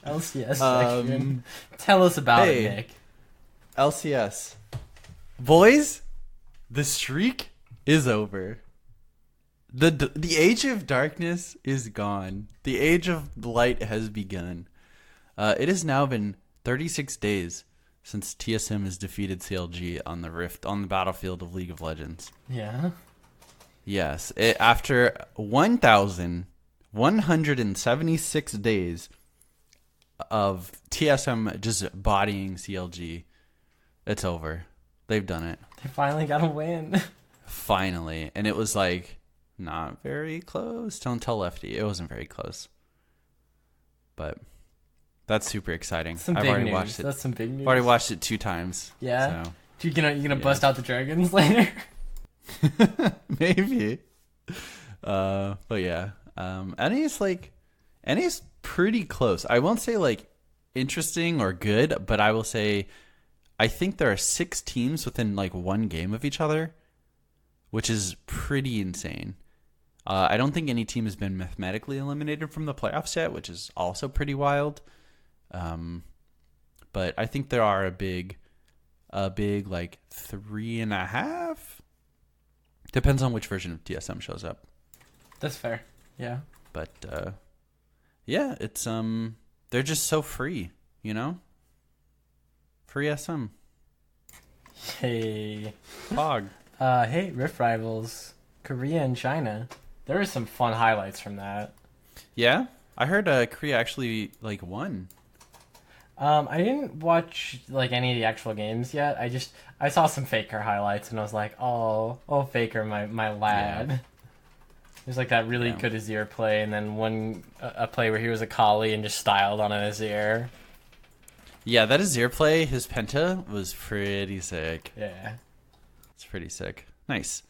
LCS section. Tell us about it, Nick. LCS. Boys, the streak is over. The age of darkness is gone. The age of light has begun. It has now been 36 days since TSM has defeated CLG on the Rift on the battlefield of League of Legends. Yeah. Yes, after 1,176 days of TSM just bodying CLG, it's over. They've done it. They finally got a win. Finally. And it was like not very close. Don't tell Lefty. It wasn't very close. But that's super exciting. Some I've big already news. watched it. That's some big news. I've already watched it 2 times. Yeah? So You gonna bust out the dragons later? maybe. But yeah. NA's pretty close. I won't say like interesting or good, but I will say I think there are 6 teams within like 1 game of each other, which is pretty insane. I don't think any team has been mathematically eliminated from the playoffs yet, which is also pretty wild. But I think there are a big like 3.5. Depends on which version of TSM shows up. That's fair. Yeah. But yeah, it's they're just so free, you know? Free SM. Hey. Pog. Hey, Rift Rivals, Korea and China. There were some fun highlights from that. Yeah, I heard Korea actually like won. I didn't watch like any of the actual games yet. I saw some Faker highlights and I was like, oh, Faker, my lad. Yeah. There's like that really Yeah. good Azir play, and then a play where he was a Kali and just styled on an Azir. Yeah, that Azir play, his penta was pretty sick. Yeah. It's pretty sick. Nice.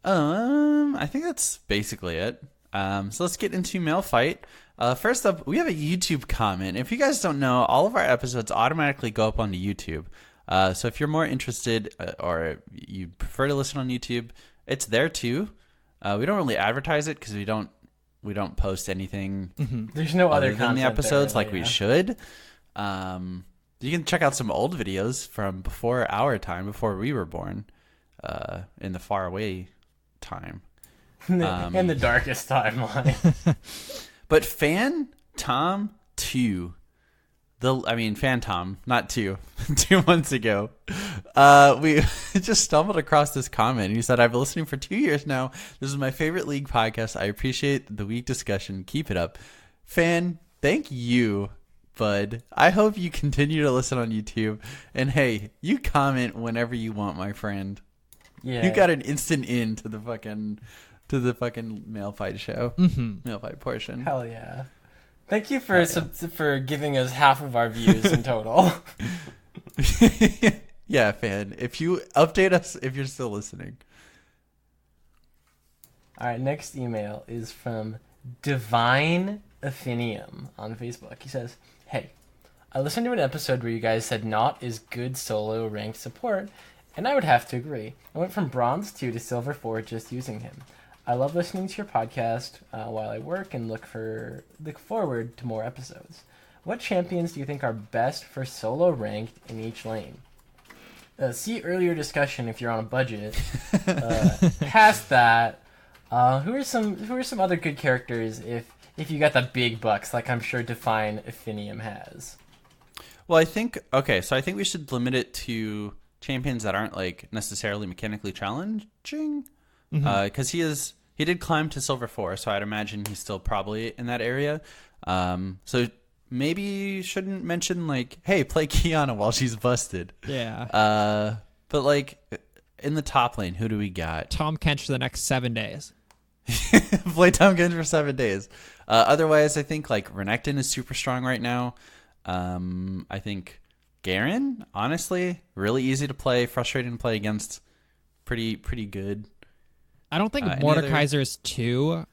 I think that's basically it. So let's get into Mail Fight. First up, we have a YouTube comment. If you guys don't know, all of our episodes automatically go up onto YouTube. So if you're more interested or you prefer to listen on YouTube, it's there too. We don't really advertise it because we don't post anything There's no other other than content the episodes there, like we yeah. should. You can check out some old videos from before our time, before we were born, in the far away time. In the darkest timeline. But Fan Tom 2, Fan Tom, not 2, 2 months ago, we just stumbled across this comment. He said, "I've been listening for 2 years now. This is my favorite League podcast. I appreciate the week discussion. Keep it up." Fan, thank you, bud. I hope you continue to listen on YouTube. And hey, you comment whenever you want, my friend. Yeah. You got an instant in to the fucking Mail Fight show. Mail Fight portion. Hell yeah. Thank you for giving us half of our views in total. Yeah, Fan. If you update us if you're still listening. All right, next email is from Divine Athenium on Facebook. He says, "Hey, I listened to an episode where you guys said Not is good solo ranked support, and I would have to agree. I went from Bronze 2 to Silver 4 just using him. I love listening to your podcast while I work and look forward to more episodes. What champions do you think are best for solo ranked in each lane? See earlier discussion if you're on a budget. Past that, who are some other good characters if you got the big bucks like I'm sure Define Athenium has?" Well, I think we should limit it to champions that aren't like necessarily mechanically challenging. Because he did climb to Silver 4, so I'd imagine he's still probably in that area. So maybe you shouldn't mention like, hey, play Kiana while she's busted. Yeah. But like in the top lane, who do we got? Tom Kench for the next 7 days. Play Tom Kench for 7 days. Otherwise, I think like Renekton is super strong right now. I think Garen, honestly, really easy to play, frustrating to play against, pretty good. I don't think Mordekaiser is too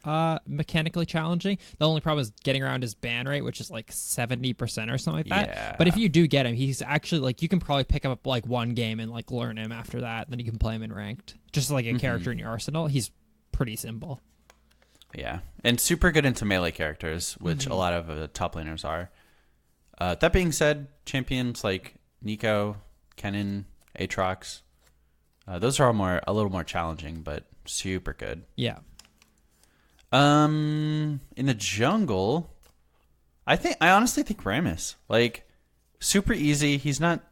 mechanically challenging. The only problem is getting around his ban rate, which is like 70% or something like that. Yeah. But if you do get him, he's actually like you can probably pick him up like one game and like learn him after that. Then you can play him in ranked, just like a character in your arsenal. He's pretty simple. Yeah, and super good into melee characters, which a lot of top laners are. That being said, champions like Nico, Kennen, Aatrox, those are all a little more challenging, but super good. Yeah. In the jungle, I honestly think Rammus, like, super easy. He's not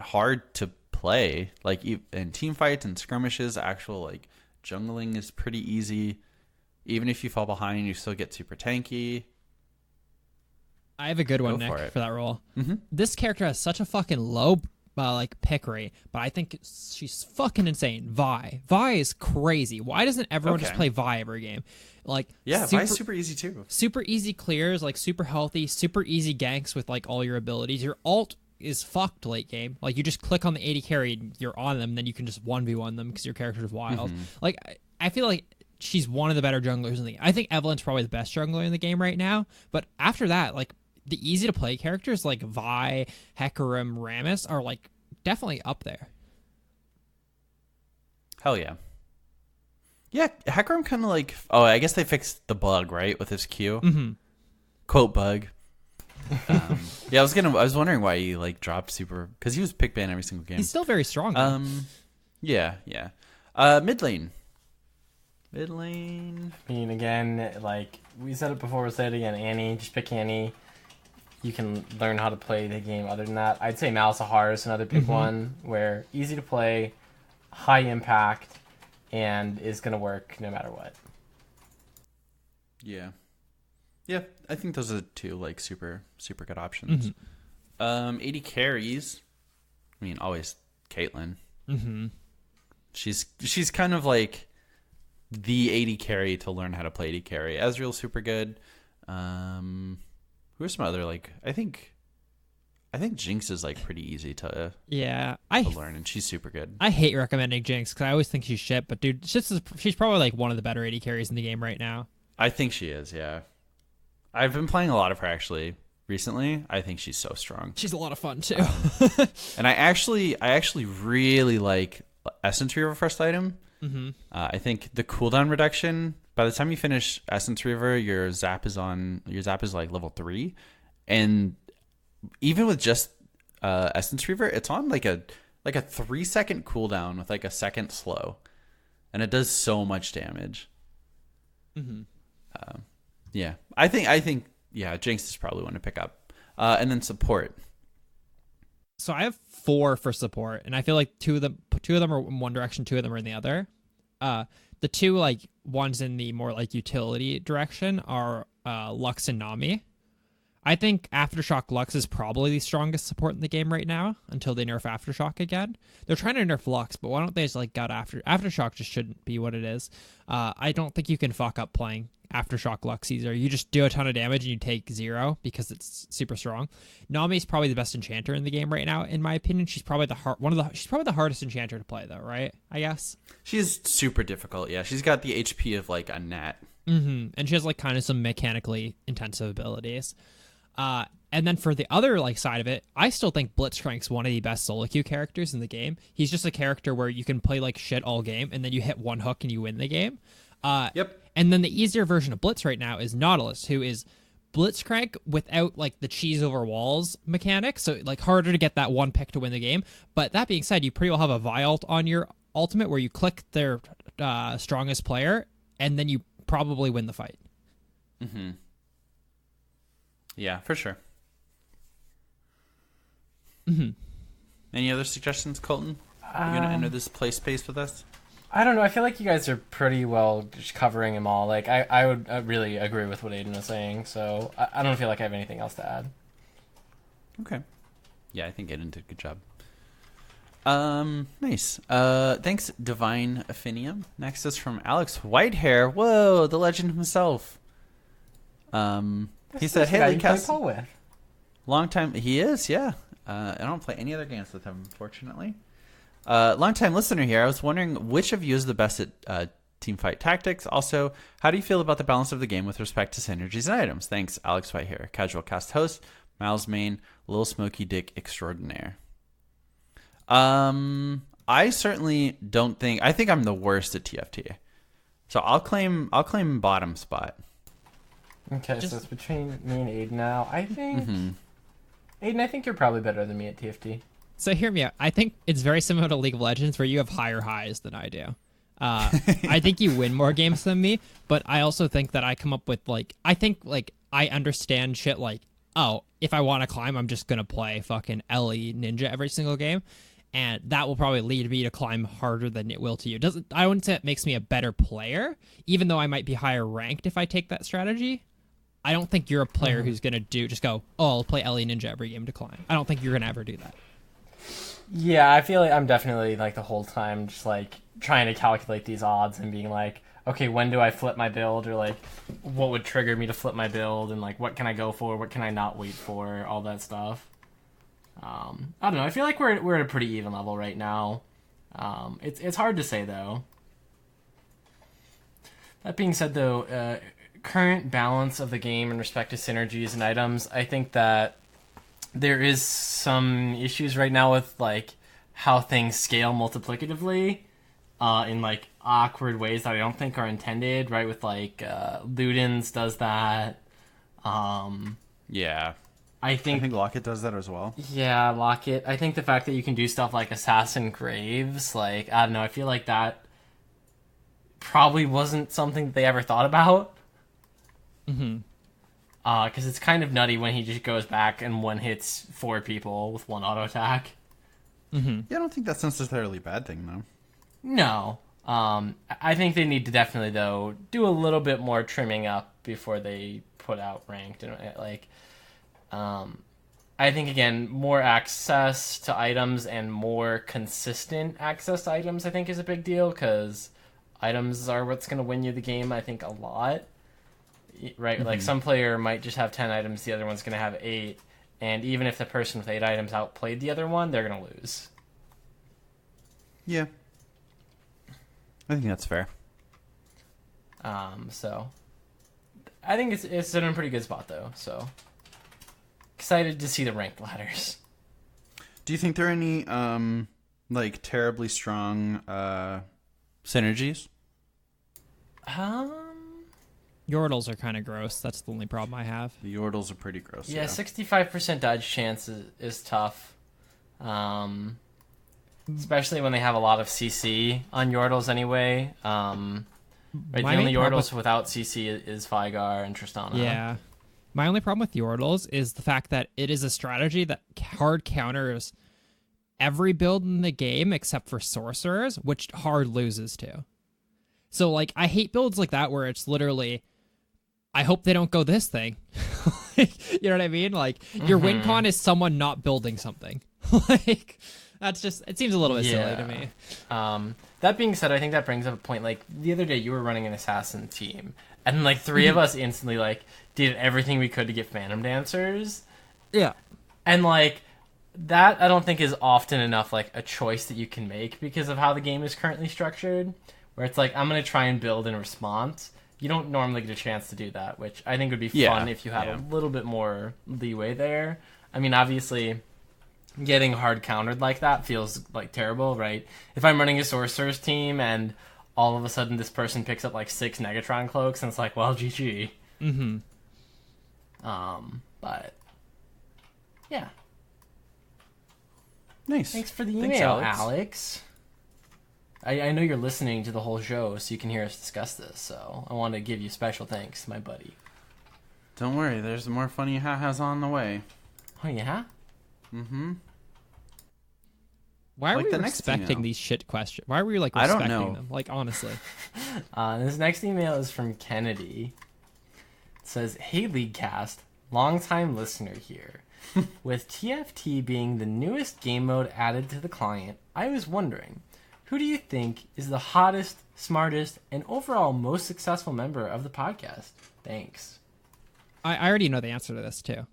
hard to play. Like in team fights and skirmishes, actual like jungling is pretty easy. Even if you fall behind, you still get super tanky. I have a good one, Go Nick, for it. for that role. This character has such a fucking low like pick rate, but I think she's fucking insane. Vi is crazy. Why doesn't everyone just play Vi every game? Like, Yeah, Vi's super easy too. super easy clears, like super healthy, super easy ganks with like all your abilities. Your ult is fucked late game. Like you just click on the 80 carry and you're on them, then you can just 1v1 them because your character's wild. Like I feel like she's one of the better junglers in the game. I think Evelyn's probably the best jungler in the game right now, but after that, like the easy to play characters like Vi, Hecarim, Rammus are like definitely up there. Hell yeah. Yeah, Hecarim kind of like... Oh, I guess they fixed the bug, right, with his Q? Quote bug. Yeah, I was wondering why he like dropped super... Because he was pick ban every single game. He's still very strong. Though. Yeah. Mid lane. I mean, again, like we said it before, we'll say it again. Annie, just pick Annie. you can learn how to play the game other than that. I'd say Malzahar is another big one where easy to play, high impact, and is going to work no matter what. Yeah. Yeah, I think those are two like super good options. 80 carries. I mean, always Caitlyn. She's kind of like the 80 carry to learn how to play 80 carry. Ezreal's super good. Who are some other like I think Jinx is like pretty easy to learn, and she's super good. I hate recommending Jinx because I always think she's shit, but dude, she's probably like one of the better 80 carries in the game right now. I think she is, yeah. I've been playing a lot of her actually recently. I think she's so strong. She's a lot of fun too. And I actually really like Essence Reaver first item. I think the cooldown reduction, by the time you finish Essence Reaver, your zap is like level 3, and even with just Essence Reaver, it's on like a 3-second cooldown with like a second slow, and it does so much damage. Yeah, I think Jinx is probably one to pick up, and then support. So I have 4 for support, and I feel like two of them are in one direction, 2 of them are in the other. The 2 like ones in the more like utility direction are Lux and Nami. I think Aftershock Lux is probably the strongest support in the game right now until they nerf Aftershock again. They're trying to nerf Lux, but why don't they just like gut Aftershock just shouldn't be what it is. I don't think you can fuck up playing Aftershock Lux either. You just do a ton of damage and you take 0 because it's super strong. Nami's probably the best enchanter in the game right now, in my opinion. She's probably she's probably the hardest enchanter to play though, right? I guess. She's super difficult, yeah. She's got the HP of like a gnat. And she has like kind of some mechanically intensive abilities. And then for the other like side of it, I still think Blitzcrank's one of the best solo queue characters in the game. He's just a character where you can play like shit all game and then you hit one hook and you win the game. Yep. And then the easier version of Blitz right now is Nautilus, who is Blitzcrank without like the cheese over walls mechanic, so like harder to get that one pick to win the game. But that being said, you pretty well have a Vi ult on your ultimate where you click their strongest player and then you probably win the fight. Yeah, for sure. Any other suggestions, Colton? Are you gonna enter this play space with us? I don't know. I feel like you guys are pretty well just covering them all. Like, I would really agree with what Aiden was saying, so I don't feel like I have anything else to add. Okay. Yeah, I think Aiden did a good job. Nice. Thanks, Divine Affinium. Next is from Alex Whitehair. Whoa, the legend himself. He said, "Hey, Cast." Long time. He is, yeah. I don't play any other games with him, unfortunately. Long-time listener here. I was wondering which of you is the best at teamfight tactics. Also, how do you feel about the balance of the game with respect to synergies and items? Thanks, Alex White here. Casual cast host, Miles Main, Little Smoky Dick extraordinaire. I certainly don't think. I think I'm the worst at TFT. So I'll claim bottom spot. Okay, so it's between me and Aiden now. I think Aiden, I think you're probably better than me at TFT. So hear me out. I think it's very similar to League of Legends where you have higher highs than I do. I think you win more games than me, but I also think that I come up with I understand shit like, oh, if I want to climb, I'm just going to play fucking Ellie Ninja every single game. And that will probably lead me to climb harder than it will to you. I wouldn't say it makes me a better player, even though I might be higher ranked if I take that strategy. I don't think you're a player who's going to just go, oh, I'll play Ellie Ninja every game to climb. I don't think you're going to ever do that. Yeah, I feel like I'm definitely like the whole time just like trying to calculate these odds and being like, okay, when do I flip my build, or like what would trigger me to flip my build, and like what can I go for, what can I not wait for, all that stuff. I don't know. I feel like we're at a pretty even level right now. It's hard to say though. That being said, though, current balance of the game in respect to synergies and items, I think that there is some issues right now with like how things scale multiplicatively in like awkward ways that I don't think are intended, right? With like Ludens does that. Yeah. I think Locket does that as well. Yeah, Locket. I think the fact that you can do stuff like Assassin Graves, like, I don't know, I feel like that probably wasn't something that they ever thought about. Because it's kind of nutty when he just goes back and one hits 4 people with 1 auto attack. Yeah, I don't think that's necessarily a bad thing, though. No. I think they need to definitely, though, do a little bit more trimming up before they put out ranked. And I think, again, more access to items and more consistent access to items, I think, is a big deal, because items are what's going to win you the game, I think, a lot. Right? Like, some player might just have 10 items, the other one's going to have 8, and even if the person with 8 items outplayed the other one, they're going to lose. Yeah. I think that's fair. So I think it's in a pretty good spot, though, so excited to see the ranked ladders. Do you think there are any like terribly strong synergies? Yordles are kind of gross. That's the only problem I have. The Yordles are pretty gross. Yeah, 65% dodge chance is tough. Especially when they have a lot of CC on Yordles anyway. Right, the only Yordles without CC is Vygar and Tristana. Yeah. My only problem with Yordles is the fact that it is a strategy that hard counters every build in the game except for sorcerers, which hard loses to. So, like, I hate builds like that where it's literally, I hope they don't go this thing. You know what I mean? Like, your win con is someone not building something. Like, that's just, it seems a little bit silly to me. That being said, I think that brings up a point. Like, the other day you were running an assassin team, and like 3 of us instantly like did everything we could to get Phantom Dancers. Yeah. And like that I don't think is often enough like a choice that you can make because of how the game is currently structured, where it's like I'm going to try and build in response. You don't normally get a chance to do that, which I think would be fun if you had a little bit more leeway there. I mean, obviously getting hard countered like that feels like terrible, right? If I'm running a sorcerer's team and all of a sudden this person picks up like 6 Negatron cloaks and it's like, well, GG. But yeah. Nice. Thanks for the email, Alex. I know you're listening to the whole show, so you can hear us discuss this, so I want to give you special thanks, my buddy. Don't worry, there's more funny ha-has on the way. Oh, yeah? Why are Like we the next expecting email. these shit questions? Why are we like I don't respecting know. them? Like, honestly. This next email is from Kennedy. It says, "Hey Leaguecast, longtime listener here. With TFT being the newest game mode added to the client, I was wondering, who do you think is the hottest, smartest, and overall most successful member of the podcast? Thanks." I already know the answer to this, too.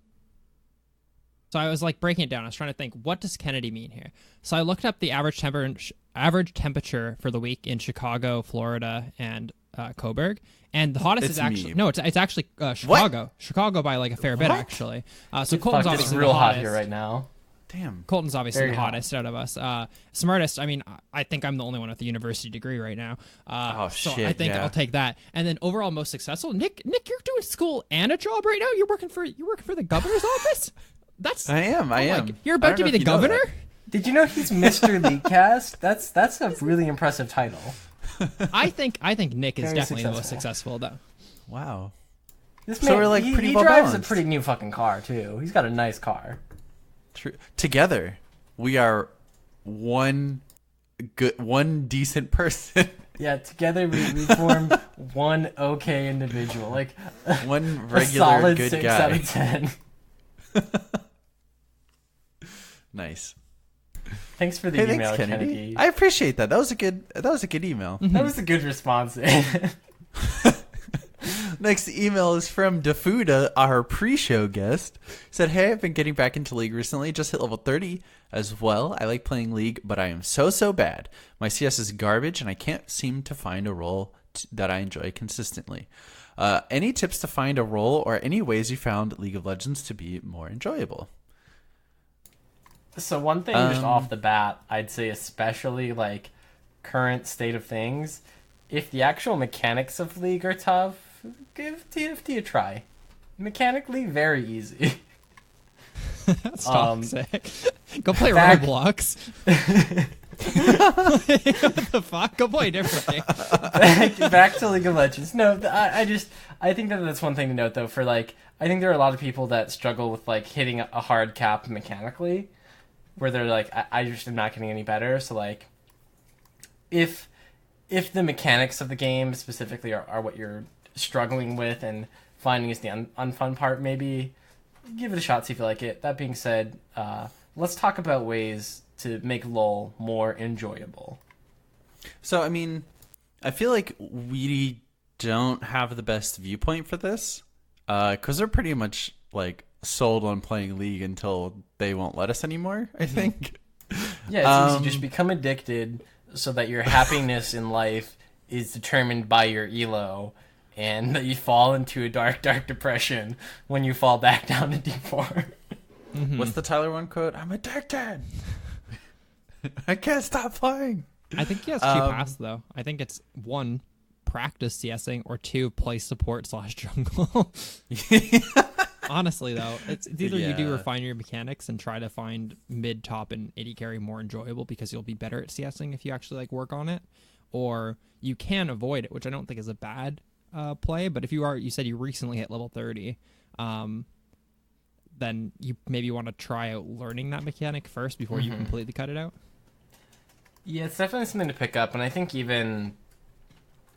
So I was like breaking it down. I was trying to think, what does Kennedy mean here? So I looked up the average temperature for the week in Chicago, Florida, and Coburg, and the hottest It's is actually me. it's actually Chicago. Chicago by like a fair bit actually. So Colton's It's obviously real the hot hottest. here right now. Damn. Colton's obviously Very the hot. hottest out of us. Smartest, I mean, I think I'm the only one with a university degree right now. So shit, I think yeah. I'll take that. And then overall most successful, Nick, you're doing school and a job right now. You're working for the governor's office. I am. You're about to be the governor. Did you know he's Mr. Leaguecast? That's a really impressive title. I think Nick is Very definitely the most successful. successful though. Wow. This So man, we're, like, he pretty well drives balanced. a pretty new fucking car too. He's got a nice car. True. Together, we are one decent person. Yeah, together we form one okay individual, like One a regular solid good 6 guy. out of 10. Nice. Thanks for the Hey, email, thanks, Kennedy. Kennedy. I appreciate that. That was a good email. That was a good response. Next email is from Dafuda, our pre-show guest. Said, "Hey, I've been getting back into League recently. Just hit level 30 as well. I like playing League, but I am so bad. My CS is garbage, and I can't seem to find a role that I enjoy consistently. Any tips to find a role or any ways you found League of Legends to be more enjoyable?" So one thing just off the bat, I'd say especially like current state of things, if the actual mechanics of League are tough, give TFT a try. Mechanically, very easy. That's toxic. Go play back- Roblox. What the fuck? Go play differently. back to League of Legends. No, I think that's one thing to note though. For like I think there are a lot of people that struggle with like hitting a hard cap mechanically, where they're like, I just am not getting any better. So like, if the mechanics of the game specifically are what you're struggling with and finding is the unfun part, maybe give it a shot, see if you like it. That being said, let's talk about ways to make LoL more enjoyable. So, I mean, I feel like we don't have the best viewpoint for this, because they're pretty much, like, sold on playing League until they won't let us anymore, I think. Yeah, it's easy. Just become addicted so that your happiness in life is determined by your elo, and that you fall into a dark, dark depression when you fall back down to D4. What's the Tyler One quote? I'm addicted. I can't stop playing. I think he has two paths, though. I think it's one, practice CSing, or two, play support / jungle. Honestly, though, it's either you do refine your mechanics and try to find mid, top, and AD carry more enjoyable because you'll be better at CSing if you actually like work on it, or you can avoid it, which I don't think is a bad play. But if you said you recently hit level 30, then you maybe want to try out learning that mechanic first before you completely cut it out. Yeah, it's definitely something to pick up, and I think even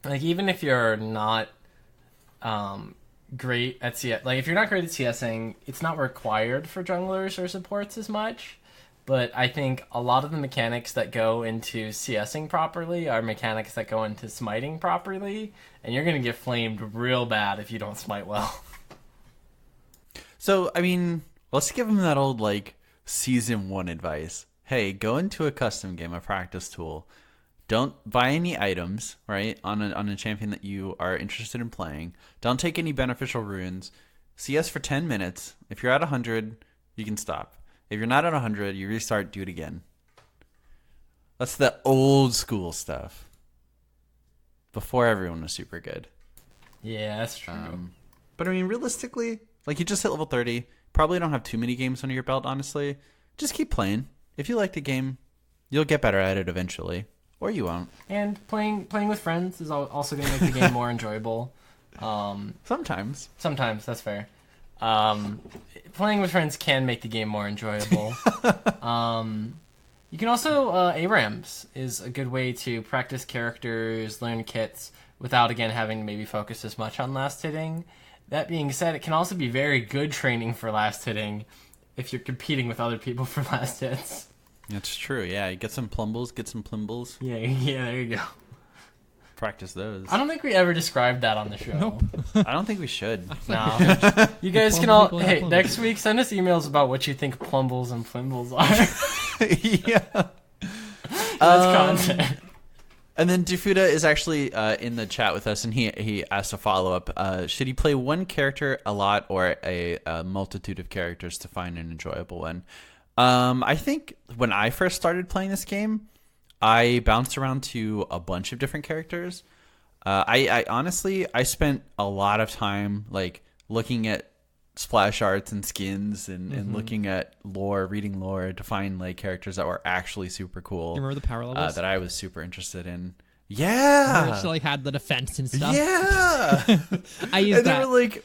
if you're not great at CS, like if you're not great at CSing, it's not required for junglers or supports as much. But I think a lot of the mechanics that go into CSing properly are mechanics that go into smiting properly, and you're gonna get flamed real bad if you don't smite well. So, I mean, let's give them that old, like, season 1 advice. Hey, go into a custom game, a practice tool. Don't buy any items, right, on a champion that you are interested in playing. Don't take any beneficial runes. CS for 10 minutes. If you're at 100, you can stop. If you're not at 100, you restart, do it again. That's the old school stuff. Before everyone was super good. Yeah, that's true. But I mean, realistically, like, you just hit level 30. Probably don't have too many games under your belt, honestly. Just keep playing. If you like the game, you'll get better at it eventually. Or you won't. And playing with friends is also going to make the game more enjoyable. Sometimes. Sometimes, that's fair. Playing with friends can make the game more enjoyable. You can also, ARAMs is a good way to practice characters, learn kits, without, again, having to maybe focus as much on last hitting. That being said, it can also be very good training for last hitting if you're competing with other people for last hits. That's true, yeah. You get some plumbles, get some plimbles. Yeah, there you go. Practice those. I don't think we ever described that on the show. Nope. I don't think we should. No. You guys can all... Hey, next week, send us emails about what you think plumbles and plimbles are. Yeah. That's content. And then Dufuda is actually in the chat with us, and he asked a follow-up. Should he play one character a lot or a multitude of characters to find an enjoyable one? I think when I first started playing this game, I bounced around to a bunch of different characters. I honestly, I spent a lot of time like looking at splash arts and skins and looking at lore, reading lore to find like characters that were actually super cool. You remember the power levels? That I was super interested in. Yeah. Which like had the defense and stuff. Yeah. I used and that. they were like,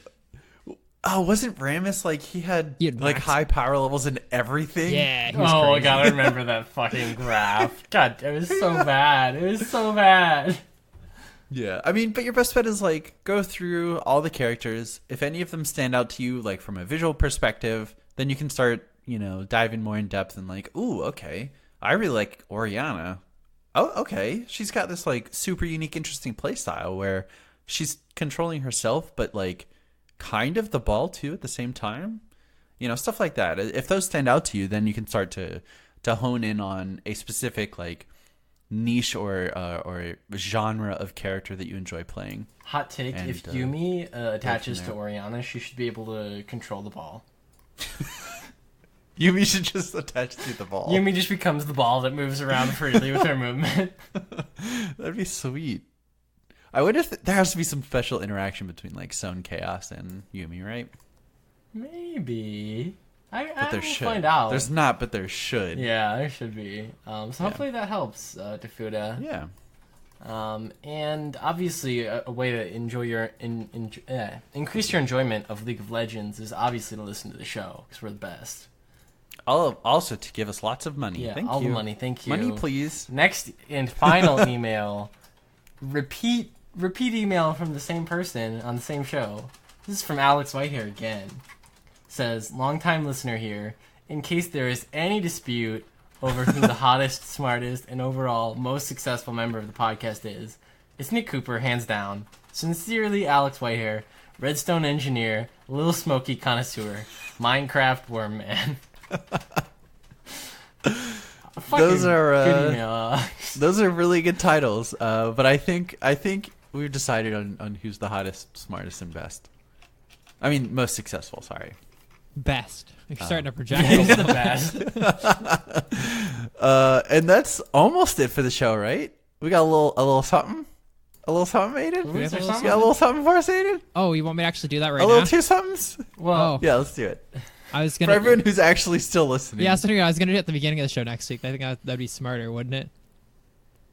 oh, wasn't Rammus like he had like max. high power levels and everything? Yeah. He was Oh my crazy. god, I remember that fucking graph. God, it was so bad. It was so bad. Yeah, I mean, but your best bet is like go through all the characters. If any of them stand out to you, like from a visual perspective, then you can start, diving more in depth and like, ooh, okay, I really like Orianna. Oh, okay, she's got this like super unique, interesting playstyle where she's controlling herself, but like kind of the ball too at the same time. Stuff like that. If those stand out to you, then you can start to hone in on a specific like niche or genre of character that you enjoy playing. Hot take, And, if Yumi attaches from to there. Orianna, she should be able to control the ball. Yumi should just attach to the ball. Yumi just becomes the ball that moves around freely with her movement. That'd be sweet. I wonder if there has to be some special interaction between like Zone Chaos and Yumi, right? Maybe. I But there will should. find out. There's not, but there should. Yeah, there should be. So hopefully that helps, Defuda. Yeah. And obviously, a way to enjoy your increase your enjoyment of League of Legends is obviously to listen to the show because we're the best. Also to give us lots of money. Yeah, Thank all you. the money. Thank you. Money, please. Next and final email. Repeat email from the same person on the same show. This is from Alex Whitehair again. Says, long-time listener here. In case there is any dispute over who the hottest, smartest, and overall most successful member of the podcast is, it's Nick Cooper, hands down. Sincerely, Alex Whitehair, Redstone engineer, Little Smoky connoisseur, Minecraft worm man. Those are good email. Those are really good titles. But I think we've decided on who's the hottest, smartest, and best. I mean, most successful. Sorry. Best. You're starting to project. He's the best. And that's almost it for the show, right? We got a little something. A little something, Aiden? Is there You something? got a little something for us, Aiden? Oh, you want me to actually do that right A now? little two somethings? Well, Oh. Yeah, let's do it. I was For gonna. everyone who's actually still listening. Yeah, so I was gonna do it at the beginning of the show next week. I think that'd be smarter, wouldn't it?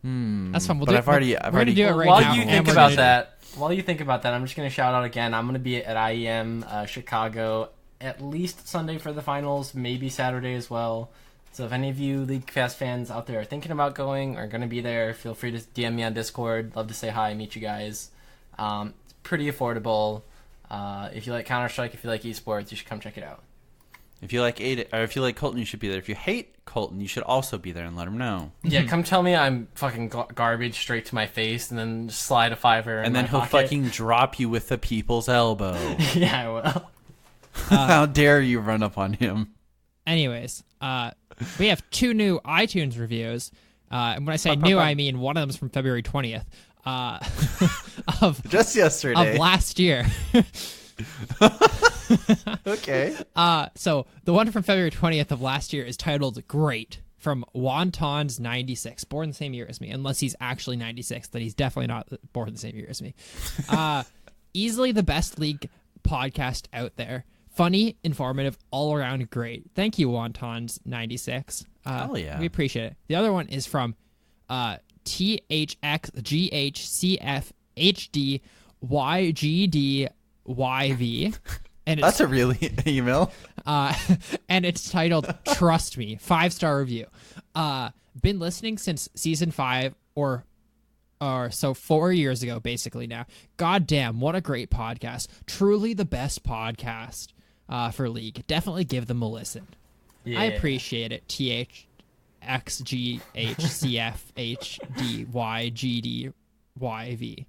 That's fine. We'll but do I've already we're gonna do it right while now. you and think we're about gonna- that, I'm just going to shout out again. I'm going to be at IEM Chicago at least Sunday for the finals, maybe Saturday as well. So if any of you League Fast fans out there are thinking about going or are going to be there, feel free to DM me on Discord. Love to say hi, meet you guys. It's pretty affordable. If you like Counter-Strike, if you like esports, you should come check it out. If you like Aiden, or if you like Colton, you should be there. If you hate Colton, you should also be there and let him know. Yeah, come tell me I'm fucking garbage straight to my face, and then slide a $5 And then he'll fucking drop you with the people's elbow. Yeah, I will. How dare you run up on him? Anyways, we have 2 new iTunes reviews. And when I say new, I mean one of them is from February 20th of Just yesterday. of last year. Okay. So the one from February 20th of last year is titled "Great" from Wontons 96, born the same year as me. Unless he's actually 96, then he's definitely not born the same year as me. Easily the best League podcast out there. Funny, informative, all around great. Thank you, Wontons 96. Hell yeah. We appreciate it. The other one is from THXGHCFHDYGDYV. And That's a really email. and it's titled "Trust Me," 5-star review. Been listening since season 5 or so 4 years ago, basically now. God damn, what a great podcast! Truly the best podcast for League. Definitely give them a listen. Yeah. I appreciate it. THXGHCFHDYGDYV.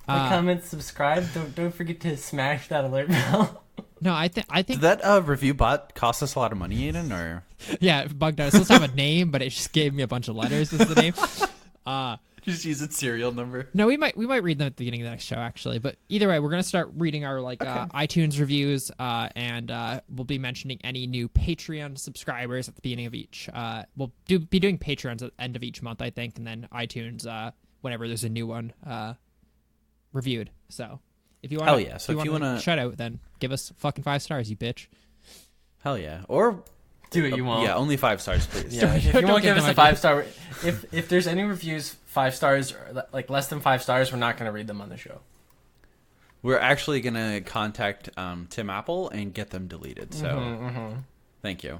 Like, comment, subscribe. Don't forget to smash that alert bell. No, I think Did that review bot cost us a lot of money, Aiden? Or yeah, it bugged out. It's supposed to have a name, but it just gave me a bunch of letters as the name. just use its serial number? No, we might read them at the beginning of the next show, actually. But either way, we're gonna start reading our iTunes reviews, and we'll be mentioning any new Patreon subscribers at the beginning of each. We'll be doing Patreons at the end of each month, I think, and then iTunes whenever there's a new one reviewed. So if you want, Hell yeah. So if you want wanna- to shout out, then give us fucking 5 stars, you bitch. Hell yeah. Or Do what you want. yeah, only 5 stars, please. Yeah, if you Don't won't give give us them a ideas. 5-star, if there's any reviews 5 stars or like less than 5 stars, we're not going to read them on the show. We're actually gonna contact Tim Apple and get them deleted. So thank you.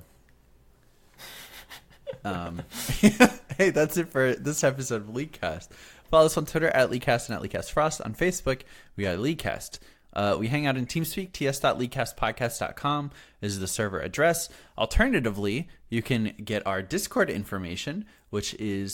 Hey, that's it for this episode of Leaguecast. Follow us on Twitter at Leaguecast and at LeaguecastFrost. On Facebook, we got Leaguecast. We hang out in TeamSpeak, ts.leaguecastpodcast.com is the server address. Alternatively, you can get our Discord information, which you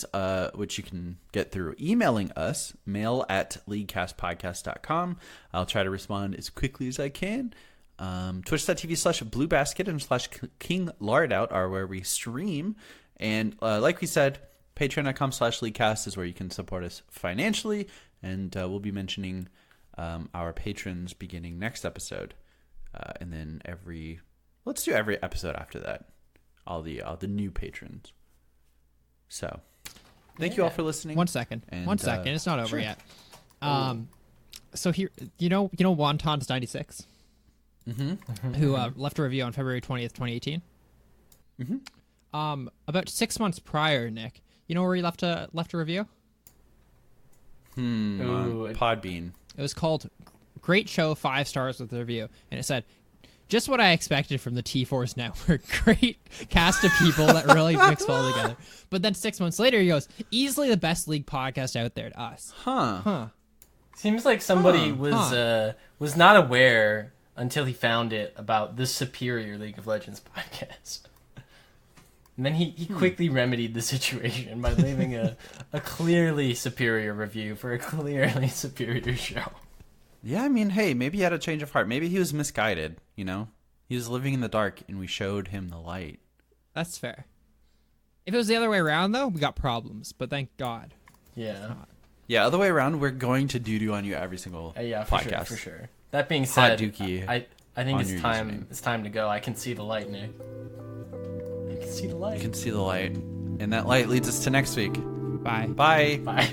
can get through emailing us, mail@leaguecastpodcast.com. I'll try to respond as quickly as I can. Twitch.tv/bluebasket and /KingLardout are where we stream. And like we said, patreon.com/leaguecast is where you can support us financially. And we'll be mentioning our patrons beginning next episode. And then let's do every episode after that. All the new patrons. So thank you all for listening. One second. And, One second. It's not over sure. yet. So here, you know, Wontons 96, who left a review on February 20th, 2018. About 6 months prior, Nick, you know where he left a review? On Ooh. Podbean. It was called Great Show, 5 stars with a review. And it said, just what I expected from the T-Force Network. Great cast of people that really mix well together. But then 6 months later, he goes, easily the best League podcast out there to us. Huh. Seems like somebody was not aware until he found it about the superior League of Legends podcast. And then he quickly remedied the situation by leaving a clearly superior review for a clearly superior show. Yeah, I mean, hey, maybe he had a change of heart. Maybe he was misguided, you know? He was living in the dark, and we showed him the light. That's fair. If it was the other way around, though, we got problems. But thank God. Yeah. Yeah, other way around, we're going to doo-doo on you every single Yeah, for podcast. sure, for sure. That being Hot said, dookie I think on it's your time. username. It's time to go. I can see the light, Nick. I can see the light. You can see the light. And that light leads us to next week. Bye. Bye. Bye.